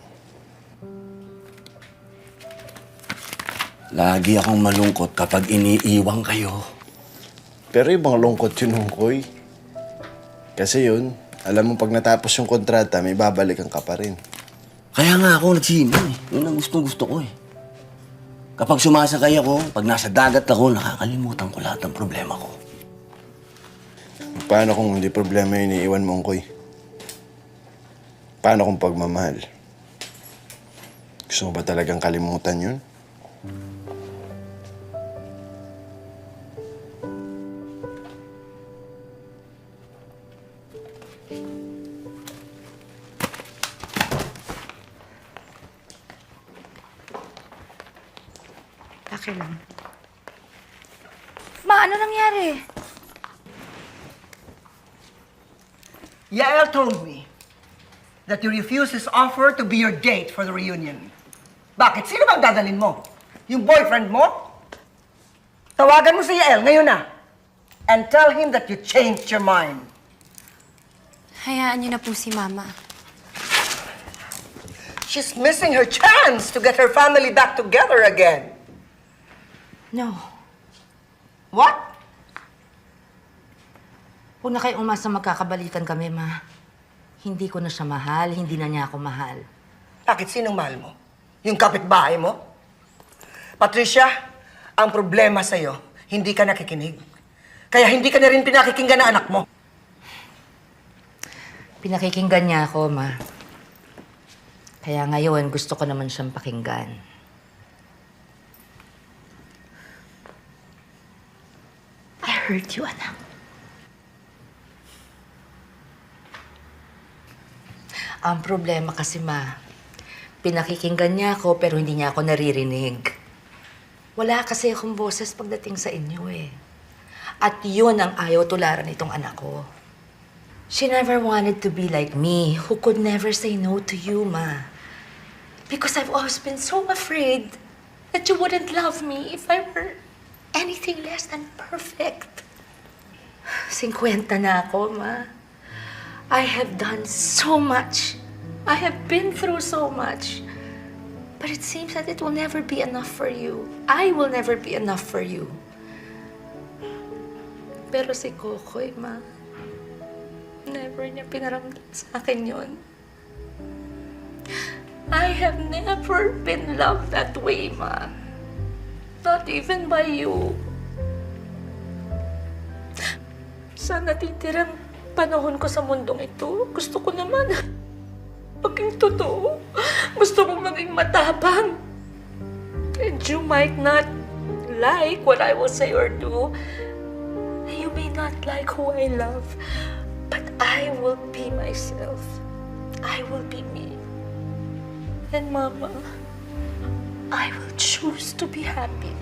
Lagi akong malungkot kapag iniiwang kayo. Pero ibang lungkot yun, Hungkoy. Kasi yun, alam mo pag natapos yung kontrata, may babalikan ka pa rin. Kaya nga ako nagsino eh. Yun ang gustong-gusto ko eh. Kapag sumasakay ako, pag nasa dagat ako, nakakalimutan ko lahat ng problema ko. Paano kung hindi problema yung iniiwan mo, Hungkoy? Paano kung pagmamahal? Gusto mo ba talagang kalimutan yun? Laki lang. Ma, ano nangyari? Yael told me that you refused his offer to be your date for the reunion. Bakit? Sino bang dadalhin mo? Yung boyfriend mo? Tawagan mo si Yael ngayon na. And tell him that you changed your mind. Hayaan niyo na po si Mama. She's missing her chance to get her family back together again. No. What? Huwag na kayo umasa magkakabalikan kami, Ma. Hindi ko na siya mahal, hindi na niya ako mahal. Bakit? Sinong mahal mo? Yung kapitbahay mo? Patricia, ang problema sa'yo, hindi ka nakikinig. Kaya hindi ka na rin pinakikinggan ng anak mo. Pinakikinggan niya ako, Ma. Kaya ngayon, gusto ko naman siyang pakinggan. I heard you, anak. Ang problema kasi, Ma, pinakikinggan niya ako pero hindi niya ako naririnig. Wala kasi akong boses pagdating sa inyo eh. At yun ang ayaw tularan nitong anak ko. She never wanted to be like me, who could never say no to you, Ma. Because I've always been so afraid that you wouldn't love me if I were anything less than perfect. 50 na ako, Ma. I have done so much. I have been through so much. But it seems that it will never be enough for you. I will never be enough for you. Pero si Kokoy, Ma, never niya pinaramdam sa akin yun. I have never been loved that way, Ma. Not even by you. Sa natitirang panahon ko sa mundong ito, gusto ko naman maging totoo. Gusto ko maging matapang. And you might not like what I will say or do. You may not like who I love. But I will be myself. I will be me. And Mama, I will choose to be happy.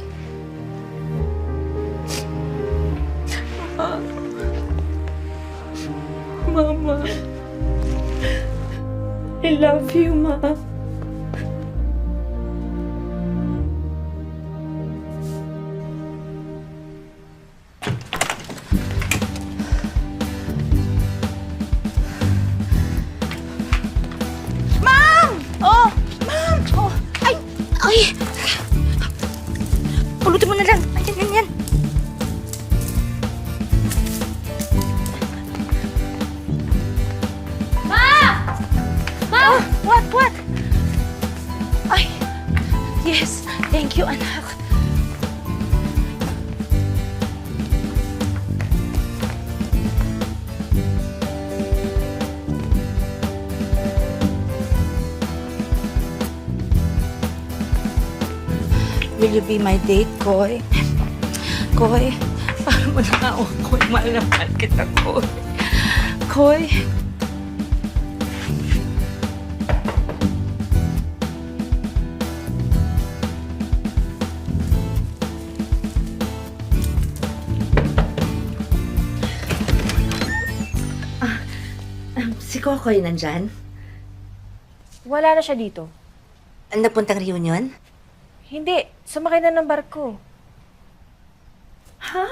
Mama, I love you, Ma. Ma'am! Oh! Ma'am! Oh! Ay! Ay! Pulutin mo na lang. Ayan, yan. Ma! Ma! What? Ay! Yes, thank you, anak. Will you be my date, Koy? Koy, parang mo na nga ako, Koy. Mahal na mahal kita, Koy. Koy. Si Kokoy nandyan? Wala na siya dito. Napuntang reunion? Hindi. Sumakay na ng barko. Ha?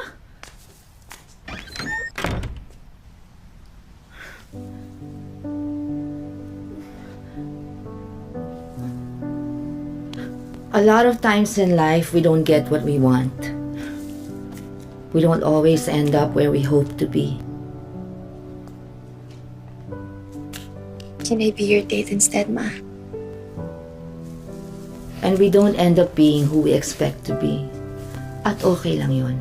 A lot of times in life, we don't get what we want. We don't always end up where we hope to be. Can I be your date instead, Ma? And we don't end up being who we expect to be. At okay lang yun.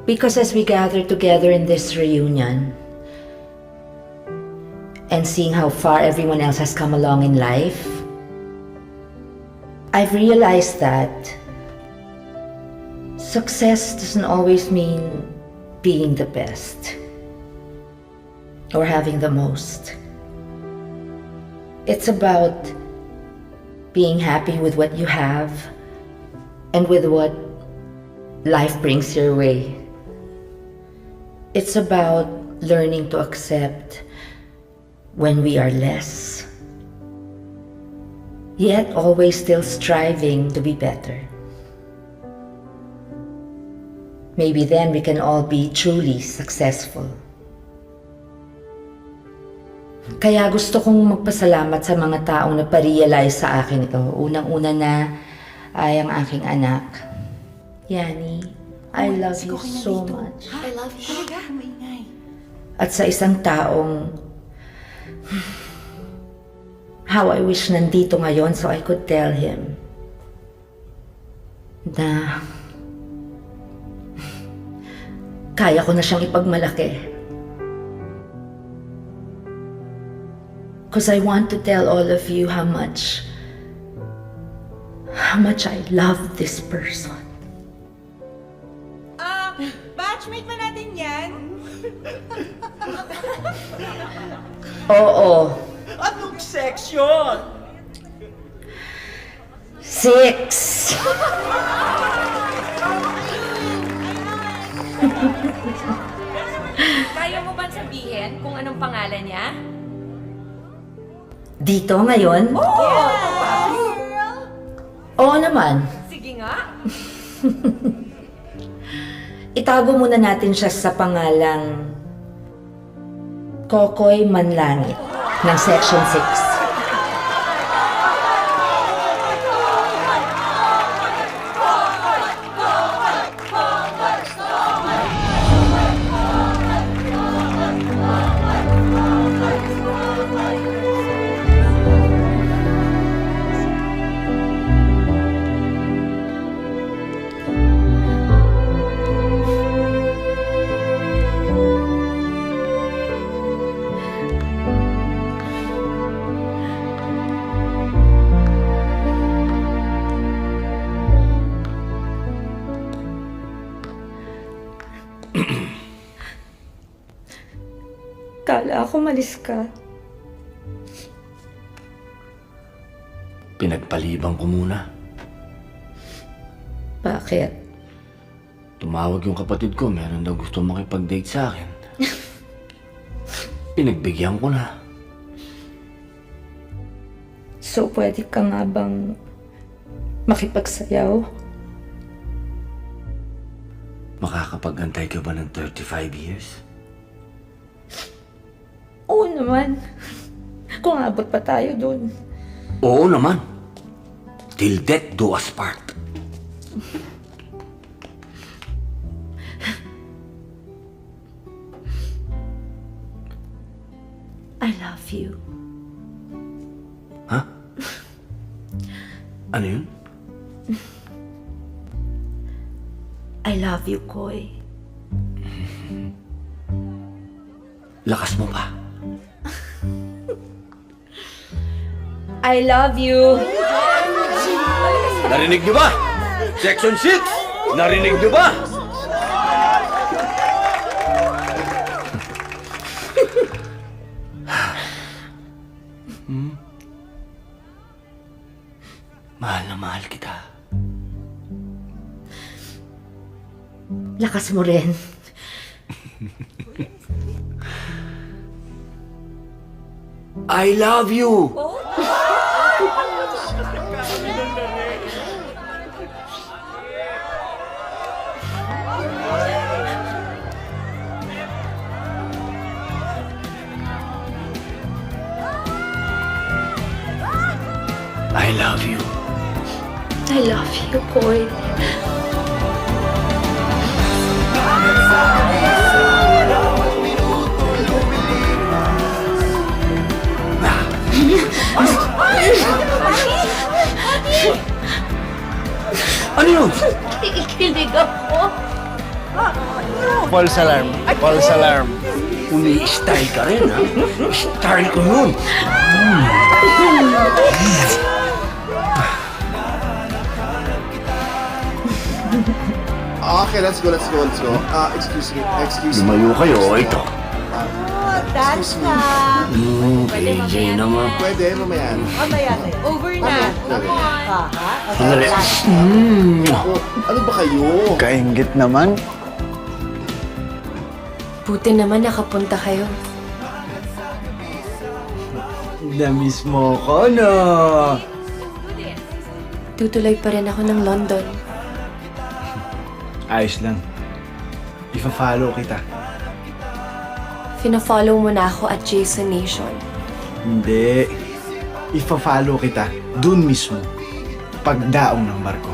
Because as we gather together in this reunion, and seeing how far everyone else has come along in life, I've realized that success doesn't always mean being the best or having the most. It's about being happy with what you have and with what life brings your way. It's about learning to accept when we are less, yet always still striving to be better. Maybe then we can all be truly successful. Kaya gusto kong magpasalamat sa mga taong naparealize sa akin ito. Unang-una na ay ang aking anak. Yani, I love you so much. I love you. At sa isang taong how I wish nandito ngayon so I could tell him na kaya ko na siyang ipagmalaki. Because I want to tell all of you how much I love this person. Batchmate ba natin yan? Oo. Anong section? 6. Kaya mo ba sabihin kung anong pangalan niya? Dito ngayon? Oo naman. Sige nga. Itago muna natin siya sa pangalang Kokoy Manlangit ng Section 6. Kala ako malis ka. Pinagpaliban ko muna. Bakit? Tumawag yung kapatid ko, meron daw gusto makipag-date sa akin. Pinagbigyan ko na. So, pwede ka nga bang makipagsayaw? Makakapag-antay ka ba ng 35 years? Oo naman. Kung abot pa tayo dun. Oo naman. Till death do us part. I love you. Ha? Ano yun? I love you, Koy. Lakas mo pa. I love you. Narinig niyo ba? Section 6! Narinig niyo ba? Mahal na mahal kita. Lakas mo rin. I love you! I love you. I love you, Koy. Ano yun? Ikilig ako. False alarm. False alarm. Umi-style ka rin, ha? Style ko yun. Okay, let's go. Excuse me. Lumayo kayo, ito. Dance na. AJ naman. Pwede, mamaya. Mamaya na. Over na. Sandali. Ano ba kayo? Kaingit naman. Buti naman nakapunta kayo. Na-miss mo ko, no? Tutuloy pa rin ako ng London. Ayos lang. Ipa-follow kita. Fina-follow mo na ako at Jason Nation. Hindi. Ipa-follow kita. Dun mismo. Pagdaong ng barko.